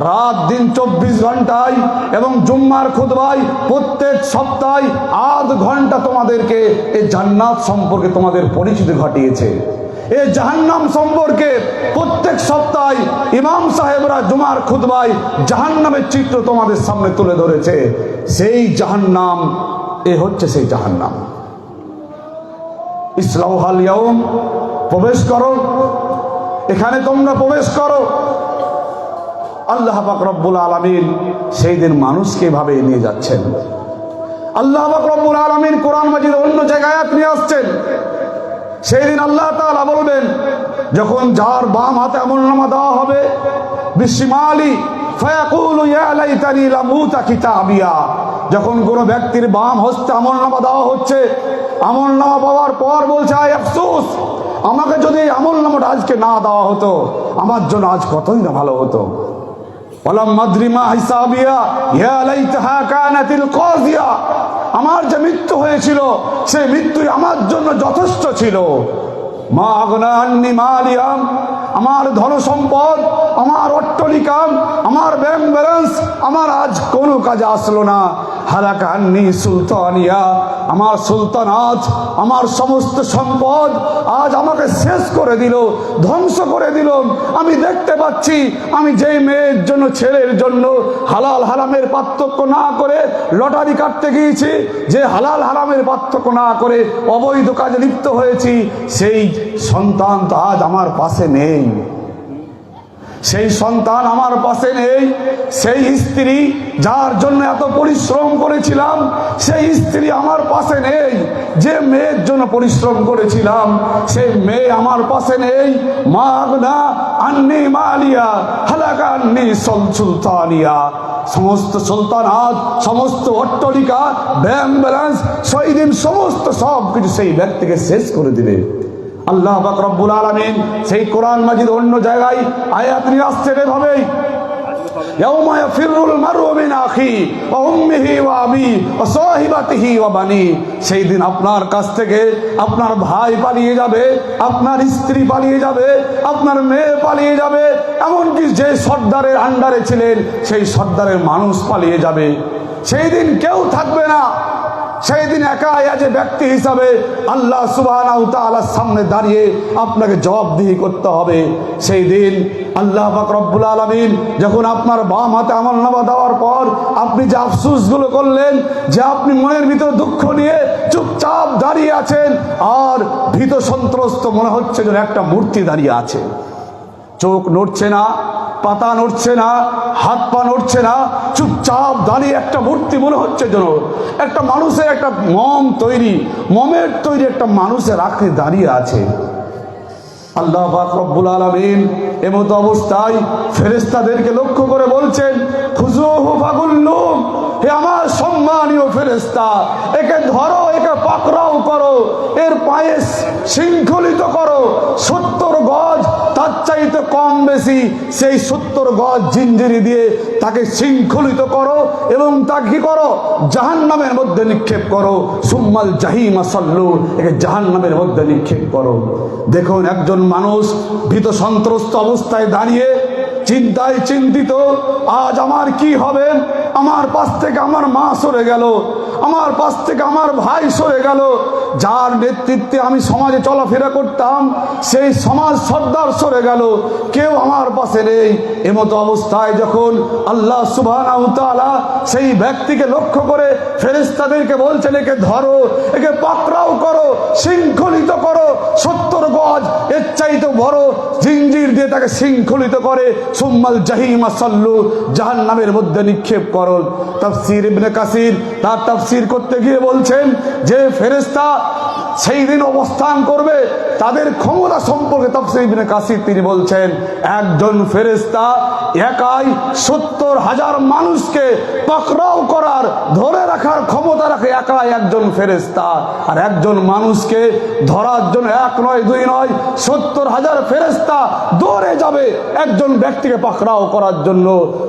রাত দিন 24 ঘন্টায় এবং জুম্মার খুতবায় প্রত্যেক সপ্তাহে আধ ঘন্টা তোমাদেরকে এই জান্নাত সম্পর্কে তোমাদের পরিচিতি ঘটিয়েছে। এই জাহান্নাম সম্পর্কে প্রত্যেক সপ্তাহে ইমাম সাহেবরা জুমার খুতবায় জাহান্নামের চিত্র তোমাদের সামনে তুলে ধরেছে। সেই জাহান্নাম, এ হচ্ছে সেই জাহান্নাম। ইসলাউহাল ইয়াউম, প্রবেশ করো, এখানে তোমরা প্রবেশ করো। আল্লাহ পাক রব্বুল আলামিন সেই দিন মানুষকে এভাবে নিয়ে যাচ্ছেন। আল্লাহ পাক রব্বুল আলামিন কোরআন মাজিদ অন্য জায়গায় আয়াত নিয়ে আসছেন। সেই দিন আল্লাহ তাআলা বলবেন, যখন যার বাম হাতে আমলনামা দেওয়া হবে, বিশিমালি ফায়াকুলু ইয়া লাইতানি লাম উতা কিতাবিয়া। যখন কোনো ব্যক্তির বাম হস্তে আমলনামা দেওয়া হচ্ছে, আমলনামা পাওয়ার পর বলছে আয় আফসোস, আমাকে যদি এই আমলনামাটা আজকে না দেওয়া হতো, আমার জন্য আজ কতই না ভালো হতো। ওয়ালাম মাদরি মা হিসাবিয়া ইয়া লাইতাহা কানাতিল কাযিয়া। আমার যে মৃত্যু হয়েছিল সেই মৃত্যুই আমার জন্য যথেষ্ট ছিল। মা আগনা আন্নি মালিয়া, আমার ধন সম্পদ, আমার অট্টালিকা, আমার ব্যাংক ব্যালেন্স আমার আজ কোনো কাজে আসলো না। হালাকা আন্নি সুলতানিয়া, আমার সুলতানাত, আমার সমস্ত সম্পদ আজ আমাকে শেষ করে দিল, ধ্বংস করে দিল। আমি দেখতে পাচ্ছি আমি যেই মেয়ের জন্য, ছেলের জন্য হালাল হারামের পার্থক্য না করে লটারি কাটতে গিয়েছি, যে হালাল হারামের পার্থক্য না করে অবৈধ কাজে লিপ্ত হয়েছি, সেই সন্তান তো আজ আমার পাশে নেই। সেই সন্তান আমার পাশে নেই। সেই স্ত্রী যার জন্য এত পরিশ্রম করেছিলাম, সেই স্ত্রী আমার পাশে নেই। যে মেয়ের জন্য পরিশ্রম করেছিলাম, সেই মেয়ে আমার পাশে নেই। মা আগনা আন্নি মালিয়া হালাকা আন্নি সুলতানিয়া। সমস্ত সুলতানাত, সমস্ত অট্টালিকা, ব্যাংক ব্যালেন্স, সেই দিন সমস্ত সব কিছু সেই ব্যক্তিকে শেষ করে দিবে। আল্লাহ পাক রব্বুল আলামিন সেই কোরআন মাজিদ অন্য জায়গায় আয়াত নিয়ে আসছেন এভাবেই, ইয়াউমা ইয়াফিরুল মারউ মিন আখি ওয়া উম্মিহি ওয়া আবি ওয়া সাহিবাতিহি ওয়া বানি। সেই দিন আপনার কাছ থেকে আপনার ভাই পালিয়ে যাবে, আপনার স্ত্রী পালিয়ে যাবে, আপনার মেয়ে পালিয়ে যাবে, এমনকি যে সর্দারের আন্ডারে ছিলেন সেই সর্দারের মানুষ পালিয়ে যাবে। সেই দিন কেউ থাকবে না। সেই দিন একা যে ব্যক্তি হিসাবে আল্লাহ সুবহানাহু ওয়া তাআলার সামনে দাঁড়িয়ে আপনাকে জবাবদিহি করতে হবে। সেই দিন আল্লাহ পাক রব্বুল আলামিন যখন আপনার বাম হাতে আমলনামা দেওয়ার পর আপনি যে আফসোসগুলো করলেন, যে আপনি মনের ভিতর দুঃখ নিয়ে চুপচাপ দাঁড়িয়ে আছেন আর ভীত সন্ত্রস্ত মনে হচ্ছে যেন একটা মূর্তি দাঁড়িয়ে আছে, চোখ নড়ছে না, পাতা নড়ছে না, হাত পা নড়ছে না, চুপচাপ দাঁড়িয়ে একটা মূর্তি মনে হচ্ছে যেন একটা মানুষের, একটা মমের তৈরি একটা মানুষের আকৃতি দাঁড়িয়ে আছে। আল্লাহ পাক রব্বুল আলামিন এমত অবস্থায় ফেরেশতাদেরকে লক্ষ্য করে বলছেন, খুযুহু ফাগুল্লু, হে আমার সম্মানীয় ফেরেশতা, একে ধরো, একে পাকড়াও করো, এর পায়ে শৃঙ্খলিত করো 70 গজ, তার চাইতে কম বেশি সেই 70 গজ জিঞ্জিরি দিয়ে তাকে শৃঙ্খলিত করো এবং তাকে কি করো, জাহান্নামের মধ্যে নিক্ষেপ করো। সুম্মাল জাহিমা সাল্লু, একে জাহান্নামের মধ্যে নিক্ষেপ করো। দেখুন একজন মানুষ ভীত সন্ত্রস্ত অবস্থায় দাঁড়িয়ে চিন্তায় চিন্তিত, আজ আমার কি হবে, আমার পাশ থেকে আমার মা সরে গেল, আমার পাশ থেকে আমার ভাই সরে গেল, যার নেতৃত্বে আমি সমাজে চলাফেরা করতাম সেই সমাজ সর্দার সরে গেল, কেউ আমার পাশে নেই। এমতো অবস্থায় যখন আল্লাহ সুবহানাহু ওয়া তাআলা সেই ব্যক্তিকে লক্ষ্য করে ফেরেশতাদেরকে বলছেন, একে ধরো, একে পাকড়াও করো, শৃঙ্খলিত করো 70 গজ, এর চাইতে বড় জিঞ্জির দিয়ে তাকে শৃঙ্খলিত করে সুম্মাল জাহিমা সাল্লু, জাহান্নামের মধ্যে নিক্ষেপ করো। তাফসীর ইবনে কাসির তার তাফসীর করতে গিয়ে বলছেন যে ফেরেশতা সেই দিন অবস্থান করবে তাদের ক্ষমতা সম্পর্কে তাফসীর ইবনে কাসির তিনি বলছেন, একজন ফেরেশতা একাই 70,000 মানুষকে পাকড়াও করার, ধরে রাখার ক্ষমতা রাখে একাই একজন ফেরেশতা। আর একজন মানুষকে ধরার জন্য 1 নয় 2 নয় 70,000 ফেরেশতা দৌড়ে যাবে একজন ব্যক্তিকে পাকড়াও করার জন্য।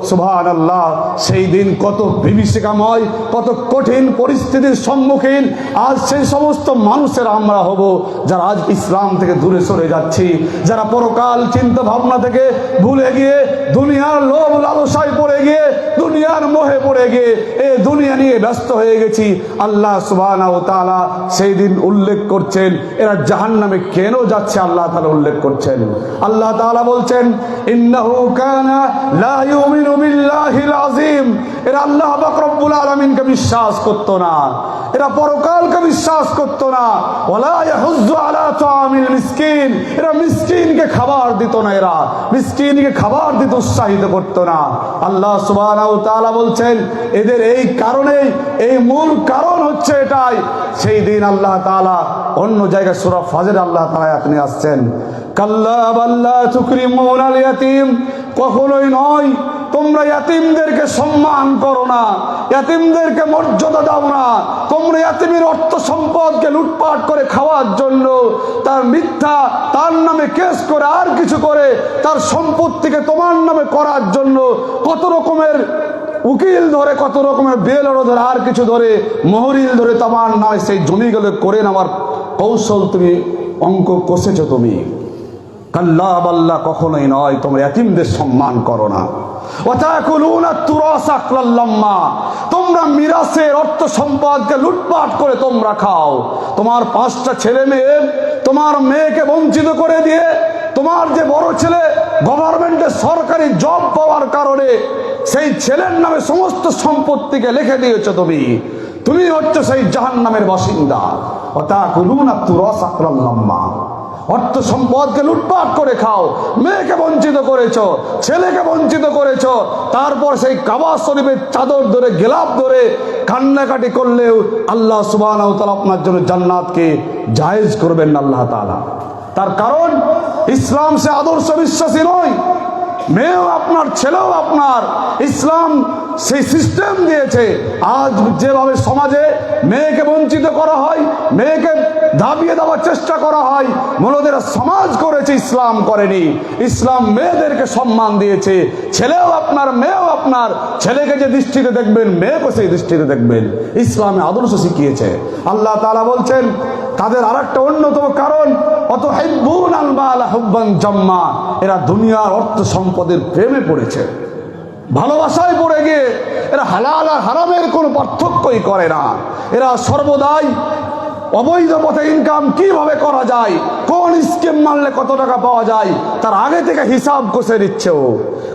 সুবহানাল্লাহ, সেই দিন কত বিভীষিকাময়, কত কঠিন পরিস্থিতির সম্মুখীন আজ সেই সমস্ত মানুষের আমরা হব যারা আজ ইসলাম থেকে দূরে সরে যাচ্ছি, যারা পরকাল চিন্তা ভাবনা থেকে ভুলে গিয়ে দুনিয়ার লোভ লালসায় পড়ে গিয়ে, দুনিয়ার মোহে পড়ে গিয়ে এই দুনিয়া নিয়ে ব্যস্ত হয়ে গেছি। আল্লাহ সুবহানাহু ওয়া তাআলা সেই দিন উল্লেখ করছেন এরা জাহান্নামে কেন যাচ্ছে, আল্লাহ তাআলা উল্লেখ করছেন। আল্লাহ তাআলা বলছেন, ইন্নাহু কানা লা ইউমিনু বিল্লাহিল আযীম, এরা আল্লাহ পাক রব্বুল আলামিনকে বিশ্বাস করতো না, এরা পরকালকে বিশ্বাস করতো না। ওয়ালা ইয়াহুজ্জু আলা তাআমিল মিসকিন, এরা মিসকিনকে খাবার দিত না, এরা মিসকিনকে খাবার দিতে উৎসাহিত করতো না। আল্লাহ সুবহানাহু ওয়া তাআলা বলছেন এদের এই কারণেই, এই মূল কারণ হচ্ছে এটাই। সেই দিন আল্লাহ তাআলা অন্য জায়গায় সূরা ফাজর আল্লাহ তাআলা আপনি আসছেন, কাল্লা বাল্লা তুকরিমুনাল ইয়াতীম, কখনোই নয় তোমরা ইয়াতিমদেরকে সম্মান করো না, ইয়াতিমদেরকে মর্যাদা দাও না, তোমরা ইয়াতিমের অর্থ সম্পদকে লুটপাট করে খাওয়ার জন্য, তার মিথ্যা, তার নামে কেস করে আর কিছু করে তার সম্পত্তিকে তোমার নামে করার জন্য কত রকমের উকিল ধরে, কত রকমের বেলরও ধরে, আর কিছু ধরে, মোহরিল ধরে তোমার নামে সেই জমিগুলো করে নেওয়ার কৌশল তুমি অঙ্ক কষেছো তুমি। কাল্লা বাল্লা, কখনোই নয়, তোমরা ইয়াতিমদের সম্মান করো না। ওয়াতাকুলুনা তুরাস আকলাল লাম্মা, তোমরা মিরাসের অর্থ সম্পদকে লুটপাট করে তোমরা খাও। তোমার 5টা ছেলে মেয়ে, তোমার মেয়েকে বঞ্চিত করে দিয়ে, তোমার যে বড় ছেলে গভর্নমেন্টের সরকারি জব পাওয়ার কারণে সেই ছেলের নামে সমস্ত সম্পত্তিকে লিখে দিয়েছো তুমি, তুমি হচ্ছে সেই জাহান্নামের বাসিন্দা। ওয়াতাকুলুনা তুরাস আকলাল লাম্মা, অর্থ সম্পদকে লুটপাট করে খাও, মেয়েকে বঞ্চিত করেছো, ছেলেকে বঞ্চিত করেছো, তারপর সেই কাবা শরীফের চাদর ধরে, গেলাপ ধরে কান্নাকাটি করলেও আল্লাহ সুবহানাহু ওয়া তাআলা আপনার জন্য জান্নাতকে জায়েজ করবেন না আল্লাহ তাআলা। তার কারণ ইসলাম সে আদর্শ বিশ্বাসী নয়, মেয়েও আপনার, ছেলেও আপনার। ইসলাম সেই সিস্টেম দিয়েছে। আজ যেভাবে সমাজে মেয়েকে বঞ্চিত করা হয়, মেয়েকে দাবিয়ে দেওয়ার চেষ্টা করা হয়, মূলত সমাজ করেছে, ইসলাম করেনি। ইসলাম মেয়েদেরকে সম্মান দিয়েছে। ছেলেও আপনার, মেয়েও আপনার। ছেলেকে যে দৃষ্টিতে দেখবেন, মেয়েকে সেই দৃষ্টিতে দেখবেন। ইসলামে আদর্শ শিখিয়েছে। আল্লাহ তাআলা বলছেন তাদের আরেকটা অন্যতম কারণ, অত হিব্বুনাল মালা হুব্বান জাম্মা, এরা দুনিয়ার অর্থ সম্পদের প্রেমে পড়েছে, ভালোবাসায় পড়ে গিয়ে এরা হালাল আর হারামের কোনো পার্থক্যই করে না। এরা সর্বদাই অবৈধ পথে ইনকাম কিভাবে করা যায়, কোন স্কিম মারলে কত টাকা পাওয়া যায়, তার আগে থেকে হিসাব কষে নিচ্ছে। ও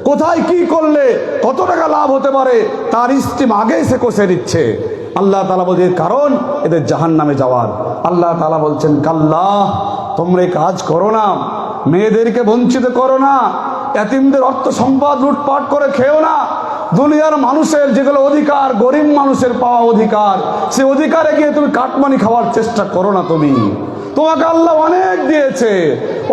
কোথায় কি করলে কত টাকা লাভ হতে পারে তার স্কিম আগেই সে কষে নিচ্ছে। আল্লাহ তাআলা বলছেন কারণ এদের জাহান্নামে যাওয়ার। আল্লাহ তাআলা বলছেন কাল্লা, তোমরা এই কাজ করো না, মেয়েদেরকে বঞ্চিত করো না, ইয়াতিমদের অর্থ সম্পদ লুটপাট করে খেও না। দুনিয়ার মানুষের যেগুলো অধিকার, গরিব মানুষের পাওয়া অধিকার, সে অধিকারে গিয়ে তুমি কাটমানি খাওয়ার চেষ্টা করো না। তুমি তোমাকে আল্লাহ অনেক দিয়েছে,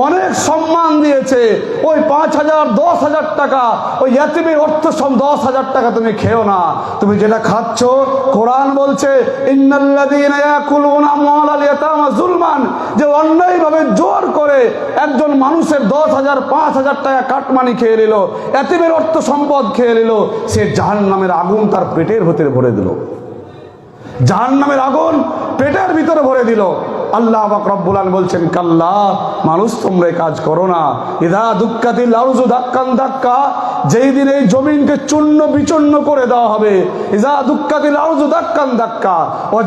অনেক সম্মান দিয়েছে। ওই 5,000 10,000 টাকা ওই ইয়াতিমের অর্থ 10,000 টাকা তুমি খেও না। তুমি যেটা খাচ্ছ, কোরআন বলছে ইন্নাল্লাযীনা ইয়াকুলুনা আমওয়ালাল ইয়াতামা যুলমান, যে অন্যায়ভাবে জোর করে একজন মানুষের 10,000 5,000 টাকা কাটমানি খেয়ে নিল, ইয়াতিমের অর্থ সম্পদ খেয়ে নিল, সে জাহান্নামের আগুন তার পেটের ভিতরে ভরে দিল। জাহান্নামের আগুন পেটের ভিতরে ভরে দিল। আল্লাহ পাক রব্বুল আলামিন বলছেন কাল্লা, মানুষ তোমরা এই কাজ করো না। ইযা দুক্কাতিল আরযু দাক্কান দাক্কা, যেই দিন এই জমিনকে চূর্ণ বিচূর্ণ করে দেওয়া হবে, ইযা দুক্কাতিল আরযু দাক্কান দাক্কা ওয়া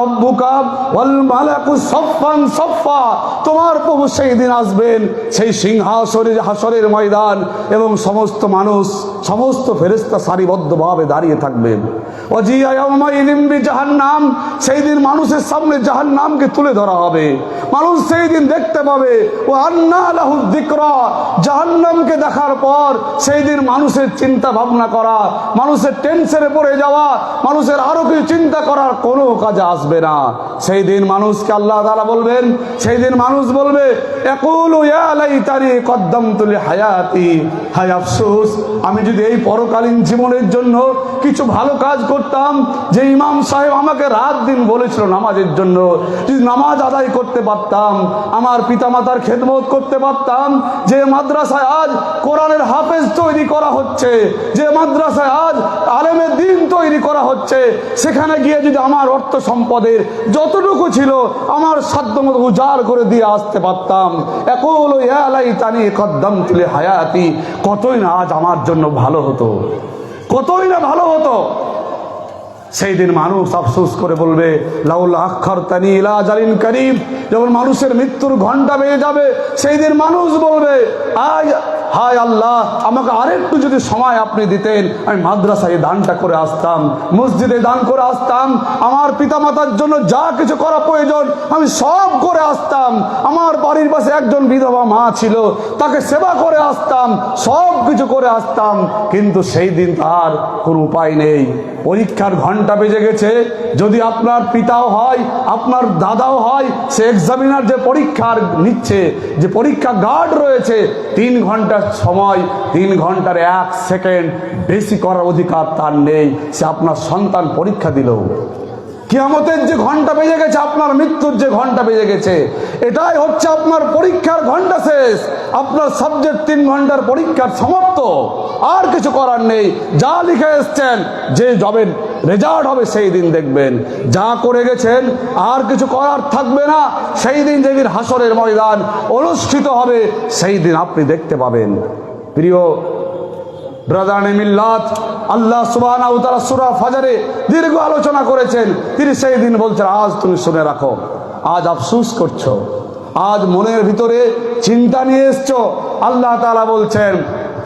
রাব্বুকা ওয়াল মালাকু সাফফান সাফফা, তোমার প্রভু সেই দিন আসবেন, সেই সিংহাসনের হাসরের ময়দান, এবং সমস্ত মানুষ সমস্ত ফেরেশতা সারিবদ্ধভাবে দাঁড়িয়ে থাকবেন। ওয়াজিয়া ইয়াউমাইযিন বিজাহান্নাম, সেই দিন মানুষের সামনে জাহান্নামকে তুলে ধরা হবে। মানুষ সেই দিন দেখতে পাবে ও আন্না লাহু যিকরা, জাহান্নামকে দেখার পর সেই দিন মানুষের চিন্তা ভাবনা করা, মানুষের টেনশনে পড়ে যাওয়া, মানুষের আরো কিছু চিন্তা করার কোনো কাজে আসবে না। সেই দিন মানুষকে আল্লাহ তাআলা বলবেন, সেই দিন মানুষ বলবে ইয়াকুলু ইয়া লাইতানি কদ্দামতু লিহায়াতি, হায় আফসোস, আমি যদি এই পরকালীন জীবনের জন্য কিছু ভালো কাজ করতাম। যে ইমাম সাহেব আমাকে রাত দিন বলেছিল নামাজের জন্য, যদি নামাজ আদায় করতে পারতাম, আমার পিতামাতার খেদমত করতে পারতাম, যে মাদ্রাসায় আজ কোরআনের হাফেজ তৈরি করা হচ্ছে, যে মাদ্রাসায় আজ আলেমের দ্বীন তৈরি করা হচ্ছে, সেখানে গিয়ে যদি আমার অর্থ সম্পদের যতটুকু ছিল আমার সাধ্যমতো উজাড় করে দিয়ে আসতে পারতাম। ইয়াকুলু ইয়া লাইতানি কদ্দামতু লিহায়াতি, কতই না আজ আমার জন্য ভালো হতো, কতই না ভালো হতো। সেই দিন মানুষ আফসোস করে বলবে লাউলা আখারতানি ইলা আজালিন কারীম, যখন মানুষের মৃত্যুর ঘন্টা বেজে যাবে, সেই দিন মানুষ বলবে হায় আল্লাহ, আমাকে আরেকটু যদি সময় আপনি দিতেন, আমি মাদ্রাসায় দানটা করে আসতাম, মসজিদে দান করে আসতাম, আমার পিতামাতার জন্য যা কিছু করা প্রয়োজন আমি সব করে আসতাম, আমার বাড়ির পাশে একজন বিধবা মা ছিল, তাকে সেবা করে আসতাম, সব কিছু করে আসতাম। কিন্তু সেই দিন তার কোনো উপায় নেই। পরীক্ষার ঘন্টা বেজে গেছে। যদি আপনার পিতাও হয়, আপনার দাদাও হয়, সে এক্সামিনার যে পরীক্ষা নিচ্ছে, যে পরীক্ষা গার্ড রয়েছে, 3 ঘন্টার সময়, 3 ঘন্টার 1 সেকেন্ড বেশি করার অধিকার তার নেই। সে আপনার সন্তান পরীক্ষা দিল, কিয়ামতের যে ঘন্টা বেজে গেছে, আপনার মৃত্যুর যে ঘন্টা বেজে গেছে, এটাই হচ্ছে আপনার পরীক্ষার ঘন্টা শেষ। আপনার সাবজেক্ট 3 ঘন্টার পরীক্ষার সমাপ্ত, আর কিছু করার নেই। যা লিখে এসছেন, যে জবের রেজাল্ট হবে সেই দিন দেখবেন। যা করে গেছেন আর কিছু করার থাকবে না। সেই দিন যেদিন হাসরের ময়দান অনুষ্ঠিত হবে, সেই দিন আপনি দেখতে পাবেন। প্রিয় ব্রাদারে মিল্লাত, আল্লাহ সুবহানাহু ওয়া তাআলা সূরা ফাজরে দীর্ঘ আলোচনা করেছেন। তিনি সেই দিন বলছেন, আজ তুমি শুনে রাখো, আজ আফসোস করছো, আজ মনের ভিতরে চিন্তা নিয়ে এসছো। আল্লাহ তাআলা বলছেন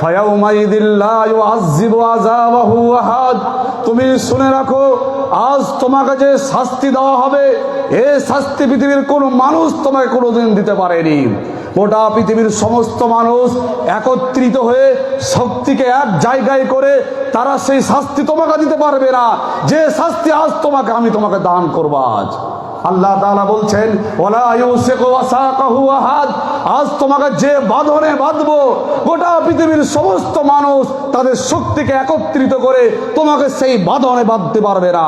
ফায়াউমাইযিল লা ইউআযযিবু আযাবাহু আহাদ, তুমি শুনে রাখো, আজ তোমাকে যে শাস্তি দেওয়া হবে, এই শাস্তি পৃথিবীর কোনো মানুষ তোমাকে কোনোদিন দিতে পারেনি। গোটা পৃথিবীর সমস্ত মানুষ একত্রিত হয়ে শক্তিকে এক জায়গায় করে তারা সেই শাস্তি তোমাকে দিতে পারবে না, যে শাস্তি আজ আমি তোমাকে দান করব। আজ আল্লাহ তাআলা বলছেন ওয়ালা ইউসিকু ওয়াসাকাহু আহাদ, আজ তোমাকে যে বাঁধনে বাঁধবো, গোটা পৃথিবীর সমস্ত মানুষ তাদের শক্তিকে একত্রিত করে তোমাকে সেই বাঁধনে বাঁধতে পারবে না।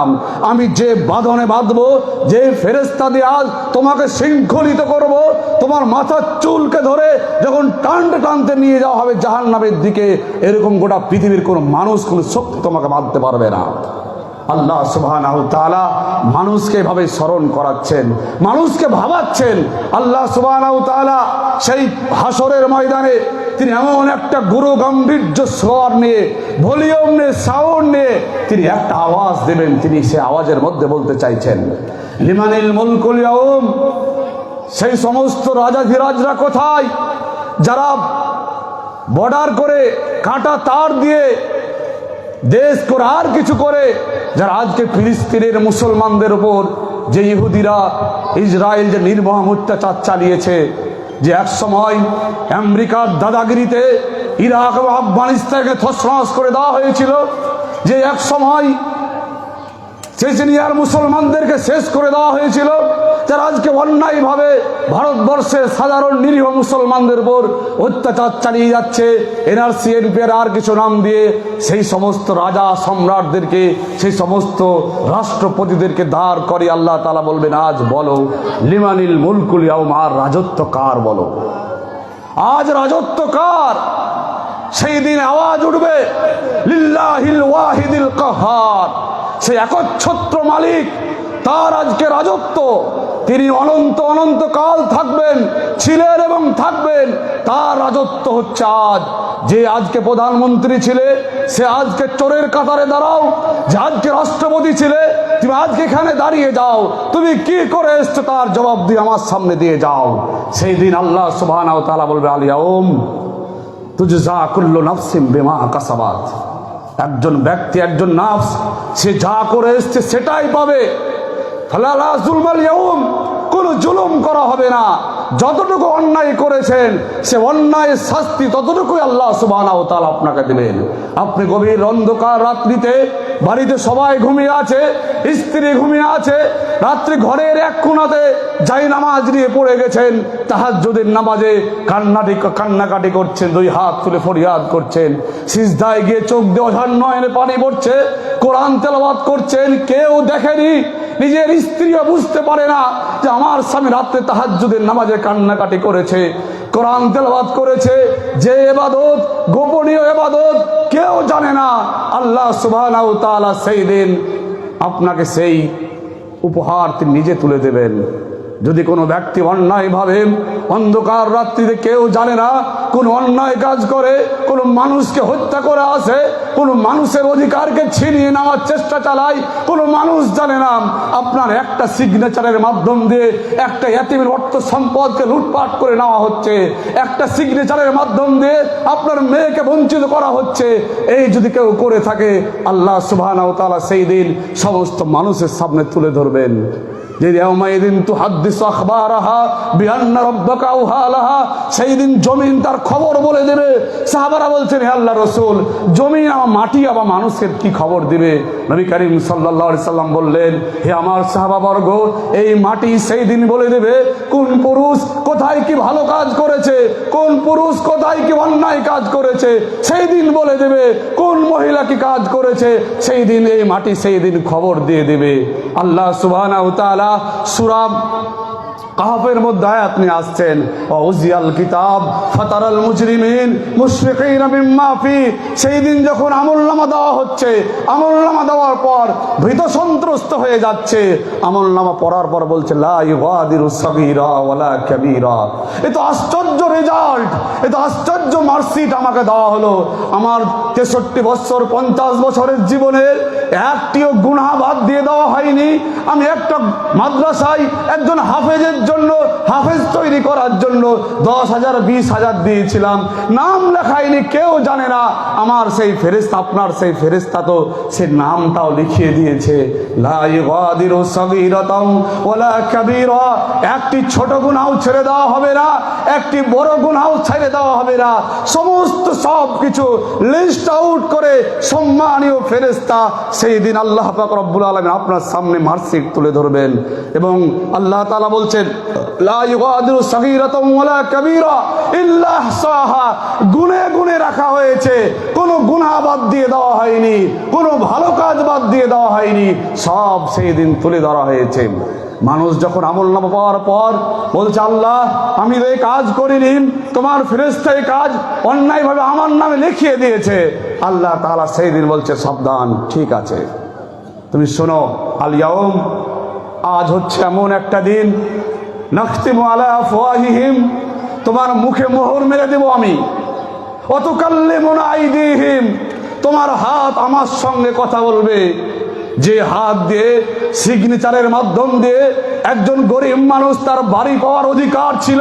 আমি যে বাঁধনে বাঁধবো, যে ফেরেশতা দিয়ে আজ তোমাকে শৃঙ্খলিত করব, তোমার মাথার চুলকে ধরে যখন টানতে টানতে নিয়ে যাওয়া হবে জাহান্নামের দিকে, এরকম গোটা পৃথিবীর কোনো মানুষ, কোনো শক্তি তোমাকে বাঁধতে পারবে না। আল্লাহ সুবহানাহু ওয়া তাআলা মানুষকে এভাবে স্মরণ করাচ্ছেন, মানুষকে ভাবাচ্ছেন। আল্লাহ সুবহানাহু ওয়া তাআলা সেই হাসরের ময়দানে তিনি এমন একটা গুরু গাম্ভীর্য স্বর নিয়ে, ভলিউম নিয়ে, সাউন্ড নিয়ে তিনি একটা আওয়াজ দেবেন। তিনি সে আওয়াজের মধ্যে বলতে চাইছেন লিমানিল মুলকুল ইয়াউম, সেই সমস্ত রাজাধিরাজরা কোথায়, যারা বর্ডার করে কাঁটা তার দিয়ে দেশ করে আর কিছু করে, যারা আজকে ফিলিস্তিনের মুসলমানদের উপর যে ইহুদিরা, ইসরায়েল যে নির্মম অত্যাচার চালিয়েছে, যে এক সময় আমেরিকার দাদাগিরিতে ইরাক ও আফগানিস্তানকে তছনছ করে দেওয়া হয়েছিল, যে এক সময় চেচনিয়ার মুসলমানদেরকে শেষ করে দেওয়া হয়েছিল, যারা আজকে অন্যায়ভাবে ভারতবর্ষের সাধারণ নিরীহ মুসলমানদের উপর অত্যাচার চালিয়ে যাচ্ছে। এনআরসি এর আর কিছু নাম দিয়ে সেই সমস্ত রাজা সম্রাটদেরকে, সেই সমস্ত রাষ্ট্রপতিদেরকে দাঁড় করে আল্লাহ তাআলা বলবেন, আজ বলো লিমানিল মুলকুল ইয়াউম, আর রাজত্ব কার বলো, আজ রাজত্ব কার? সেই দিন আওয়াজ উঠবে লিল্লাহিল ওয়াহিদিল কাহ্হার, সেই একচ্ছত্র মালিক, তার আজকে রাজত্ব। তিনি অনন্ত অনন্তকাল থাকবেন, ছিলেন এবং থাকবেন। তার রাজত্ব হচ্ছে আজ। যে আজকে প্রধানমন্ত্রী ছিলে, সে আজকে চোরের কাতারে দাঁড়াও। যে আজকে রাষ্ট্রপতি ছিলে, তুমি আজকে এখানে দাঁড়িয়ে যাও। তুমি কি করে এসছো তার জবাব দিয়ে আমার সামনে দিয়ে যাও। সেই দিন আল্লাহ সুবহানাহু ওয়া তাআলা বলবে, আল ইয়াউম তুজজা কুল্লু নাফসিন বিমা কাসাবাত। একজন ব্যক্তি, একজন নাফস, সে যা করে এসছে সেটাই পাবে। ফালা লা যুলমাল ইয়াউম, কোন জুলুম করা হবে না। যতটুকু অন্যায় করেছেন সে অন্যায়ের শাস্তি ততটুকুই আল্লাহ সুবহানাহু ওয়া তাআলা আপনাকে দেবেন। আপনি গভীর অন্ধকার রাত্রিতে, বাড়িতে সবাই ঘুমিয়ে আছে, স্ত্রী ঘুমিয়ে আছে, রাত্রি ঘরের এক কোণাতে যাই নামাজ নিয়ে পড়ে গেছেন, তাহাজ্জুদের নামাজে কান্নাকাটি করছেন, দুই হাত তুলে ফরিয়াদ করছেন, সিজদায় গিয়ে চোখ দিয়ে অঝার নয়নে পানি পড়ছে, কোরআন তেলাওয়াত করছেন। কেউ দেখেনি, নিজের স্ত্রীও বুঝতে পারে না যে আমার স্বামী রাত্রে তাহাজ্জুদের নামাজে কান্নাকাটি করেছে, কোরআন তেলাওয়াত করেছে। যে ইবাদত, গোপনীয় ইবাদত, কেউ জানে না। আল্লাহ সুবহানাহু ওয়া তাআলা সেই দিন আপনাকে সেই উপহার তিনি নিজে তুলে দেবেন। যদি কোনো ব্যক্তি অন্যায়ভাবে অন্ধকার রাত্রিতে, কেউ জানে না, কোন অন্যায় কাজ করে, কোনো মানুষকে হত্যা করে আসে, কোনো মানুষের অধিকারকে ছিনিয়ে নেওয়ার চেষ্টা চালায়, কোনো মানুষ জানে না আপনার একটা সিগনেচারের মাধ্যম দিয়ে একটা এতিমের অর্থ সম্পদকে লুটপাট করে নেওয়া হচ্ছে, একটা সিগনেচারের মাধ্যম দিয়ে আপনার মেয়েকে বঞ্চিত করা হচ্ছে। এই যদি কেউ করে থাকে, আল্লাহ সুবহানাহু ওয়া তাআলা সেই দিন সমস্ত মানুষের সামনে তুলে ধরবেন। সেই দিন জমিন তার খবর বলে দেবে। সাহাবারা বলছেন, হে আল্লাহ রসুল, জমিন আমার মাটি আবার মানুষের কি খবর দিবে? নবী করিম সাল্লাল্লাহু আলাইহি সাল্লাম বললেন, হে আমার সাহাবাবর্গ, এই মাটি সেই দিন বলে দেবে কোন পুরুষ কোথায় কি ভালো কাজ করেছে, কোন পুরুষ কোথায় কি অন্যায় কাজ করেছে। সেই দিন বলে দেবে কোন মহিলা কি কাজ করেছে। সেই দিন এই মাটি সেই দিন খবর দিয়ে দেবে। আল্লাহ সুবহানাহু ওয়া তাআলা সূরা কাহফের মধ্যে আয়াত নিয়ে আসছেন, ওয়াউজিয়াল কিতাব ফাতারাল মুজরিমিন মুশফিকিনা মিম্মা ফি। সেই দিন যখন আমলনামা দেওয়া হচ্ছে, আমলনামা দেওয়ার পর ভীত সন্ত্রস্ত হয়ে যাচ্ছে। আমলনামা পড়ার পর বলছে, লা ইউগাদিরু সাগীরা ওয়ালা কাবীরা। এ তো আশ্চর্য রেজাল্ট, এ তো আশ্চর্য মার্কশিট আমাকে দেওয়া হলো। আমার 63 বছর 50 বছরের জীবনের একটিও গুনাহ বাদ দিয়ে দেওয়া হয়নি। আমি একটা মাদ্রাসায় একজন হাফেজের জন্য, হাফেজ তৈরি করার জন্য 10,000 20,000 দিয়েছিলাম, নাম লেখাইনি, কেউ জানে না। আমার সেই ফেরেশতা, আপনার সেই ফেরেশতা তো সে নামটাও লিখিয়ে দিয়েছে। লা ইউগাদিরু সাগীরাতাও ওয়ালা কাবীরা। একটি ছোট গুনাহ ছেড়ে দেওয়া হবে না, একটি বড় গুনাহ ছেড়ে দেওয়া হবে না। সমস্ত সব কিছু লিস্ট আউট করে সম্মানীয় ফেরেশতা সেই দিন আল্লাহ পাক রব্বুল আলামিন আপনার সামনে মার্কশিট তুলে ধরবেন। এবং আল্লাহ তাআলা বলছেন, লা ইউগাদিরু সাগীরাতাও ওয়ালা কাবীরা ইল্লা আহসাহা। গুনে গুনে রাখা হয়েছে, কোনো গুনাহ বাদ দিয়ে দেওয়া হয়নি, কোনো ভালো কাজ বাদ দিয়ে দেওয়া হয়নি, সব সেই দিন তুলে ধরা হয়েছে। মানুষ যখন আমলনামা পাওয়ার পর বলছে, আল্লাহ আমি তো এই কাজ করিনি, তোমার ফেরেশতা এই কাজ অন্যায়ভাবে আমার নামে লিখিয়ে দিয়েছে। আল্লাহ তাআলা সেই দিন বলছে, সাবধান, ঠিক আছে, তুমি শোনো, আল ইয়াউম, আজ হচ্ছে এমন একটা দিন, নাখতিমু আলা আফওয়াহিহিম, তোমার মুখে মোহর মেরে দেব আমি, ওয়া তুকাল্লিমুনা আইদিহিম, তোমার হাত আমার সঙ্গে কথা বলবে। যে হাত দিয়ে সিগনেচারের মাধ্যম দিয়ে একজন গরিব মানুষ তার বাড়ি পাওয়ার অধিকার ছিল,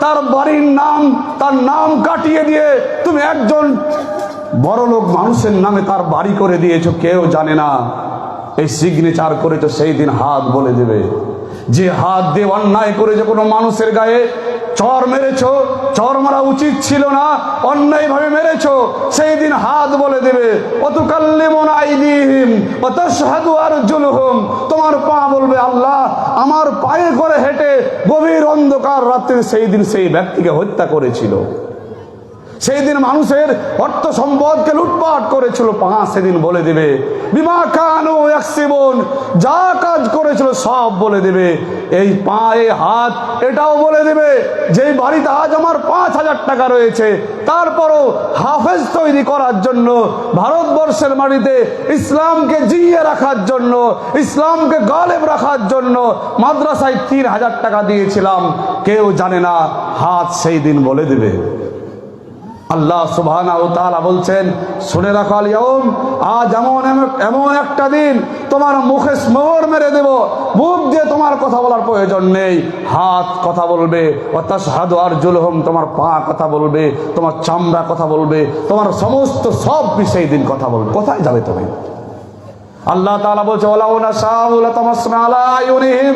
তার বাড়ির নাম, তার নাম কাটিয়ে দিয়ে তুমি একজন বড়লোক মানুষের নামে তার বাড়ি করে দিয়েছো, কেউ জানে না। এই সিগনেচার করে তো সেই দিন হাত বলে দেবে। যে হাত দিয়ে অন্যায় করে যে কোনো মানুষের গায়ে চর মেরেছো, চর মারা উচিত ছিল না, অন্যায় ভাবে মেরেছো, সেই দিন হাত বলে দেবে ওয়াতুকাল্লিমুনা আইদিহিম ওয়া তাশহাদু আরজুলুহুম, তোমার পা বলবে আল্লাহ আমার পায়ে করে হেঁটে গভীর অন্ধকার রাতে সেই দিন সেই ব্যক্তিকে হত্যা করেছিল, সেই দিন মানুষের অর্থ সম্পদকে লুটপাট করেছিল, পা সেদিন বলে দেবে বিমা কানু ইয়াকসিবুন, যা কাজ করেছিল সব বলে দেবে। এই পায়ে হাত এটাও বলে দেবে যে বাড়িতে আজ আমার 5,000 টাকা রয়েছে, তারপরও হাফেজ তৈরি করার জন্য, ভারতবর্ষের মাটিতে ইসলামকে জিইয়ে রাখার জন্য, ইসলামকে গালেব রাখার জন্য মাদ্রাসায় 3,000 টাকা দিয়েছিলাম, কেউ জানে না, হাত সেই দিন বলে দেবে। আল্লাহ সুবহানাহু ওয়া তাআলা বলছেন শুনে রাখো আল ইয়াউম, আজ এমন একটা দিন তোমার মুখে মোহর মেরে দেব, মুখ দিয়ে তোমার কথা বলার প্রয়োজন নেই, হাত কথা বলবে, ওয়া তাশহাদু আরজুলুহুম, তোমার পা কথা বলবে, তোমার চামড়া কথা বলবে, তোমার সমস্ত সব বিষয় দিন কথা বলবে। কোথায় যাবে তুমি? আল্লাহ তাআলা বলছে ওয়ালাউ নাশাউ লাতামাসনা আলা আয়ুনিহিম,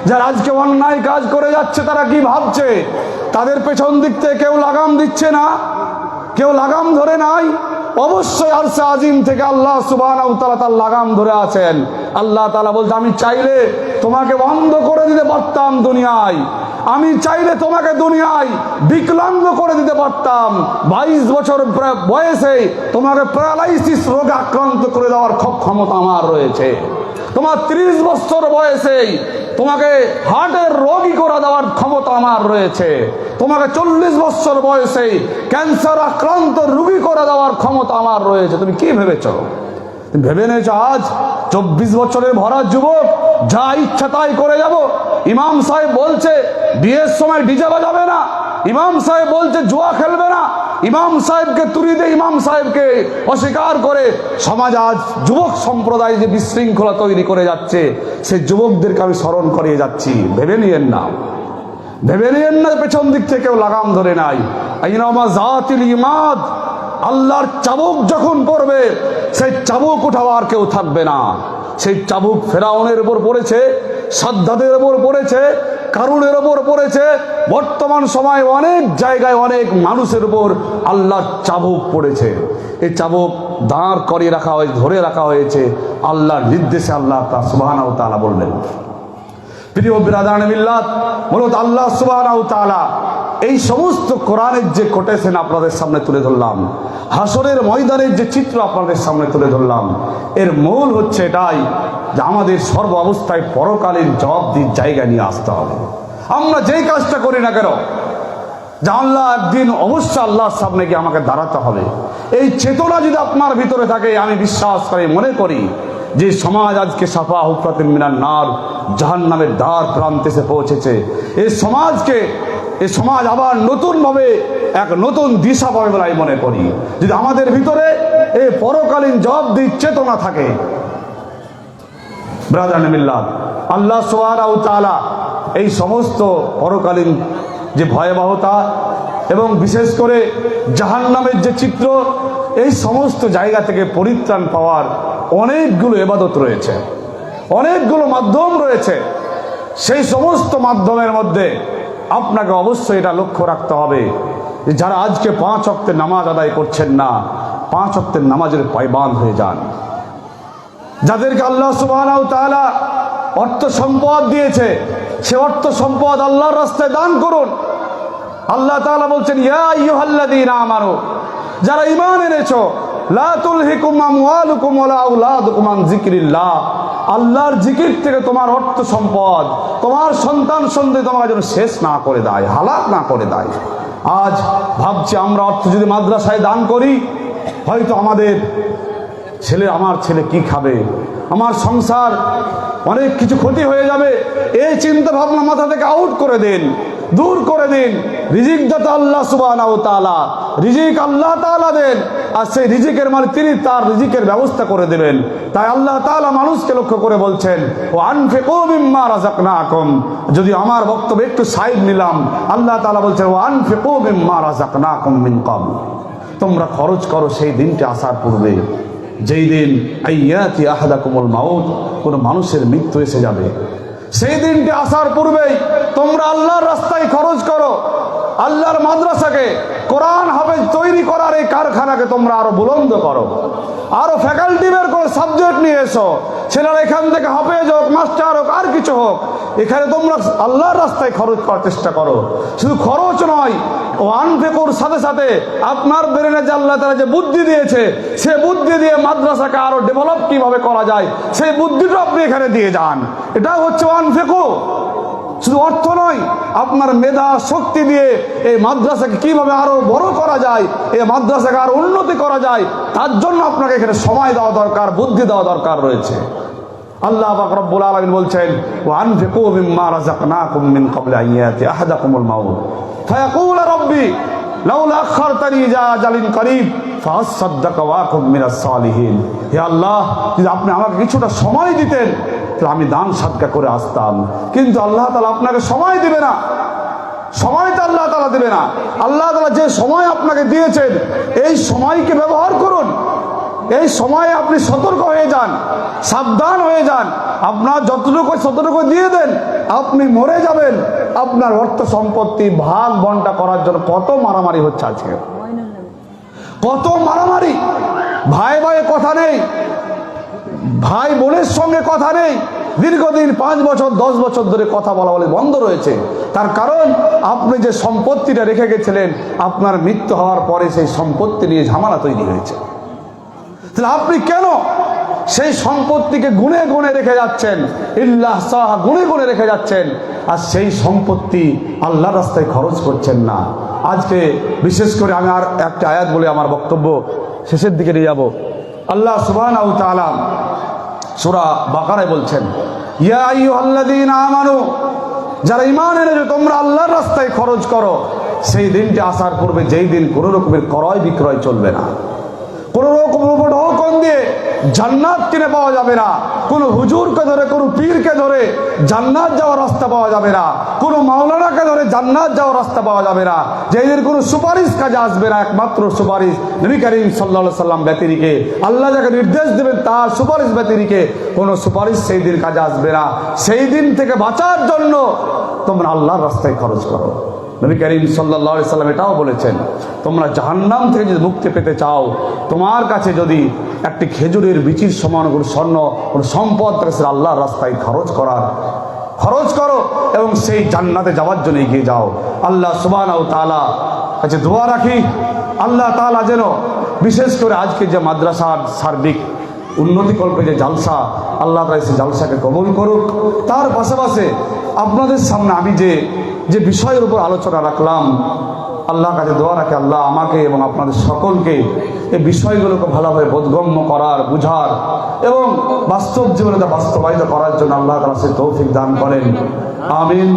যারা আজকে অন্যায় কাজ করে যাচ্ছে তারা কি ভাবছে? তাদের পেছন দিক থেকে কেউ লাগাম দিচ্ছে না, কেউ লাগাম ধরে নাই? অবশ্যই আরশে আজিম থেকে আল্লাহ সুবহানাহু ওয়া তাআলা তার লাগাম ধরে আছেন। আল্লাহ তাআলা বলছে আমি চাইলে তোমাকে বন্ধ করে দিতে পারতাম দুনিয়ায়, আমি চাইলে তোমাকে দুনিয়ায় বিকলাঙ্গ করে দিতে পারতাম, 22 বছর বয়সে তোমাকে প্যারালাইসিস রোগে আক্রান্ত করে দেওয়ার ক্ষমতা আমার রয়েছে, তোমার 30 বছর বয়সেই তোমাকে হার্টের রোগী করে দেওয়ার ক্ষমতা আমার রয়েছে, তোমাকে 40 বছর বয়সেই ক্যান্সার আক্রান্ত রোগী করে দেওয়ার ক্ষমতা আমার রয়েছে। তুমি কি ভেবেছো? তুমি ভেবে নিয়েছো আজ 24 বছরের ভরা যুবক যা ইচ্ছা তাই করে যাব? ইমাম সাহেব বলছে বিয়ের সময় ডিজে বাজাবে না, ইমাম সাহেব বলছে জুয়া খেলবে না, ইমাম সাহেবকে তুড়ি দিয়ে ইমাম সাহেবকে অস্বীকার করে সমাজ আজ যুবক সম্প্রদায় যে বিশৃঙ্খলা তৈরি করে যাচ্ছে, সেই যুবকদেরকে আমি স্মরণ করিয়ে যাচ্ছি। ভেবে নিয়েন না, ভেবে নিয়েন না পেছন দিক থেকে কেউ লাগাম ধরে নাই। আইনামা জাতিল ইমাদ, আল্লাহর চাবুক যখন পড়বে সেই চাবুক উঠাবার কেউ থাকবে না। সেই চাবুক ফেরাউনের উপর পড়েছে, সাদ্দাদের উপর পড়েছে, কারুনের উপর পড়েছে, বর্তমান সময় অনেক জায়গায় অনেক মানুষের উপর আল্লাহর চাবুক পড়েছে। এই চাবুক দাঁড় করিয়ে রাখা হয়েছে, ধরে রাখা হয়েছে আল্লাহর নির্দেশে। আল্লাহ সুবহানাহু ওয়া তাআলা বললেন, প্রিয় বিরাদারানে মিল্লাত, মূলত আল্লাহ সুবহানাহু ওয়া তাআলা এই সমস্ত কোরআনের যে কোটেশন আপনাদের সামনে তুলে ধরলাম, হাসরের ময়দানের যে চিত্র আপনাদের সামনে তুলে ধরলাম, এর মূল হচ্ছে এটাই যে আমাদের সর্ব অবস্থায় পরকালীন জবাবদিহির জায়গা নিয়ে আসতে হবে। আমরা যেই কাজটা করি না কেন, যে আল্লাহ একদিন অবশ্যই আল্লাহর সামনে গিয়ে আমাকে দাঁড়াতে হবে, এই চেতনা যদি আপনার ভিতরে থাকে, আমি বিশ্বাস করি, মনে করি যে সমাজ আজকে সাফা হুফরাতিন মিনান নার, জাহান্নামের দ্বার প্রান্তে এসে পৌঁছেছে। এই সমাজ আবার নতুনভাবে এক নতুন দিশা পাবে বলে আমি মনে করি, যদি আমাদের ভিতরে এই পরকালীন জবাবদিহির চেতনা থাকে। ব্রাদারানে মিল্লাত, আল্লাহ সুবহানাহু ওয়া তাআলা এই সমস্ত পরকালীন যে ভয়াবহতা এবং বিশেষ করে জাহান্নামের যে চিত্র, এই সমস্ত জায়গা থেকে পরিত্রাণ পাওয়ার অনেকগুলো ইবাদত রয়েছে, অনেকগুলো মাধ্যম রয়েছে। সেই সমস্ত মাধ্যমের মধ্যে আপনাকে অবশ্যই এটা লক্ষ্য রাখতে হবে যে যারা আজকে 5 ওয়াক্তের নামাজ আদায় করছেন না, 5 ওয়াক্তের নামাজের পায়বান হয়ে যান। যাদেরকে আল্লাহ সুবহানাহু ওয়া তাআলা অর্থ সম্পদ দিয়েছে, সে অর্থ সম্পদ আল্লাহর রাস্তায় দান করুন। আল্লাহ তাআলা বলছেন ইয়া আইয়ুহাল্লাযীনা আমানু, যারা ঈমান এনেছো, লা তুলহিকুম আমওয়ালুকুম ওয়ালা আওলাদুকুম আন যিকরিল্লাহ, আল্লাহর জিকির থেকে তোমার অর্থ সম্পদ, তোমার সন্তান সন্ততি তোমাকে যেন শেষ না করে দেয়, হালাক না করে দেয়। আজ ভাবছি আমরা অর্থ যদি মাদ্রাসায় দান করি, হয়তো আমার ছেলে কি খাবে, আমার সংসার অনেক কিছু ক্ষতি হয়ে যাবে, এই চিন্তা ভাবনা মাথা থেকে আউট করে দিন, দূর করে দিন। রিজিক দাতা আল্লাহ সুবহানাহু ওয়া তাআলা, রিজিক আল্লাহ তাআলা দেন, আর সেই রিজিকের মানে তিনি তার রিজিকের ব্যবস্থা করে দেবেন। তাই আল্লাহ তাআলা মানুষকে লক্ষ্য করে বলছেন ও আনফিকু মিম্মা রাযাকনাকুম, যদি আমার বক্তব্য একটু সাইড নিলাম, আল্লাহ তাআলা বলছেন ও আনফিকু মিম্মা রাযাকনাকুম মিন ক্বাবল, তোমরা খরচ করো সেই দিনটি আসার পূর্বে, যেই দিন আইয়াতি আহাদাকুমুল মাউত, কোনো মানুষের মৃত্যু এসে যাবে। সেই দিনটি আসার পূর্বেই তোমরা আল্লাহর রাস্তায় খরচ করো। আল্লাহর মাদ্রাসাকে, কোরআন হাফেজ তৈরি করার এই কারখানাকে তোমরা আরো বুলন্দ করো, আরো ফ্যাকাল্টি বের করে সাবজেক্ট নিয়ে এসো। ছেলেরা এখান থেকে হাফেজ হোক, মাস্টার হোক, আর কিছু হোক, এখানে তোমরা আল্লাহর রাস্তায় খরচ করার চেষ্টা করো। শুধু খরচ নয়, ও আনফিকুর সাথে সাথে আপনার ব্রেনে যে আল্লাহ তাআলা যে বুদ্ধি দিয়েছে, সে বুদ্ধি দিয়ে মাদ্রাসাকে আরো ডেভেলপ কিভাবে করা যায়, সেই বুদ্ধিটা আপনি এখানে দিয়ে যান। এটা হচ্ছে আনফিকু। শুধু অর্থ নয়, আপনার মেধা শক্তি দিয়ে এই মাদ্রাসাকে কিভাবে আরো বড় করা যায়, এই মাদ্রাসাকে আরো উন্নতি করা যায়, তার জন্য আপনাকে এখানে সময় দেওয়া দরকার, বুদ্ধি দেওয়া দরকার রয়েছে। আল্লাহ পাক রব্বুল আলামিন বলছেন, ওয়া আনফিকু মিম্মা রাযাকনাকুম মিন ক্বাবলি আন ইয়াতি আহাদাকুমুল মাউত ফায়াকুলু রাব্বি লাউলা আখখারতানি ইলা আজালিন করিব ফাআসাদদাকা ওয়া আকুম মিনাস সালিহিন। হে আল্লাহ, যদি আপনি আমাকে কিছুটা সময় দিতেন তাহলে আমি দান সাদকা করে আসতাম। কিন্তু আল্লাহ তাআলা আপনাকে সময় দিবে না, সময় তো আল্লাহ তাআলা দিবে না। আল্লাহ তাআলা যে সময় আপনাকে দিয়েছেন, এই সময়কে ব্যবহার করুন। এই সময়ে আপনি সতর্ক হয়ে যান, সাবধান হয়ে যান। আপনার যতটুকু দিয়ে দেন, আপনি মরে যাবেন। আপনার অর্থ সম্পত্তি ভাগ বন্টা করার জন্য কত মারামারি হচ্ছে আজকে, কত মারামারি। ভাই ভাই কথা নেই, ভাই বোনের সঙ্গে কথা নেই। দীর্ঘদিন 5 বছর 10 বছর ধরে কথা বলা বলে বন্ধ রয়েছে। তার কারণ আপনি যে সম্পত্তিটা রেখে গেছিলেন, আপনার মৃত্যু হওয়ার পরে সেই সম্পত্তি নিয়ে ঝামেলা তৈরি হয়েছে। তাহলে আপনি কেন সেই সম্পত্তিকে গুনে গুনে রেখে যাচ্ছেন, ইল্লাহ সাহ গুনে গুনে রেখে যাচ্ছেন, আর সেই সম্পত্তি আল্লাহর রাস্তায় খরচ করছেন না? আজকে বিশেষ করে আমি আর একটা আয়াত বলে আমার বক্তব্য শেষের দিকে নিয়ে যাব। আল্লাহ সুবহানাহু ওয়া তাআলা সূরা বাকারায় বলছেন, ইয়া আইয়ুহাল্লাযীনা আমানু, যারা ঈমান এনেছো তোমরা আল্লাহর রাস্তায় খরচ করো। সেই দিনটি আসার পূর্বে, যেই দিন কোনো রকমের ক্রয় বিক্রয় চলবে না, কোনো রকমের হুকুম দিয়ে জান্নাত কিনে পাওয়া যাবে না, কোনো হুজুরকে ধরে, কোনো পীরকে ধরে জান্নাত যাওয়ার রাস্তা পাওয়া যাবে না, কোনো মাওলানাকে ধরে জান্নাত যাওয়ার রাস্তা পাওয়া যাবে না। যেদিন কোনো সুপারিশ কাজে আসবে না, একমাত্র সুপারিশ নবী করিম সাল্লাল্লাহু আলাইহি সাল্লাম ব্যতিরিকে, আল্লাহ যাকে নির্দেশ দেবেন তার সুপারিশ ব্যতিরিকে কোনো সুপারিশ সেই দিন কাজে আসবে না। সেই দিন থেকে বাঁচার জন্য তোমরা আল্লাহর রাস্তায় খরচ করো। নবী করিম সাল্লাল্লাহু আলাইহি সাল্লাম এটাও বলেছেন, তোমরা জাহান্নাম থেকে যদি মুক্তি পেতে চাও, তোমার কাছে যদি একটি খেজুরের বিচির সমান কোনো স্বর্ণ, কোনো সম্পদ থাকে, সেটা আল্লাহর রাস্তায় খরচ করো এবং সেই জান্নাতে যাওয়ার জন্য এগিয়ে যাও। আল্লাহ সুবহানাহু ওয়া তাআলা কাছে দোয়া রাখি, আল্লাহ তাআলা যেন বিশেষ করে আজকে যে মাদ্রাসার সার্বিক উন্নতিকল্পে যে জালসা, আল্লাহ তাআলা সেই জালসাকে কবুল করুক। তার পাশাপাশি আপনাদের সামনে আমি যে বিষয়ের উপর আলোচনা রাখলাম, আল্লাহর কাছে দোয়া রাখে, আল্লাহ আমাকে এবং আপনাদের সকলকে এই বিষয়গুলোকে ভালোভাবে বোধগম্য করার, বুঝার এবং বাস্তব জীবনে তা বাস্তবায়িত করার জন্য আল্লাহ তাআলা সে তৌফিক দান করেন। আমিন।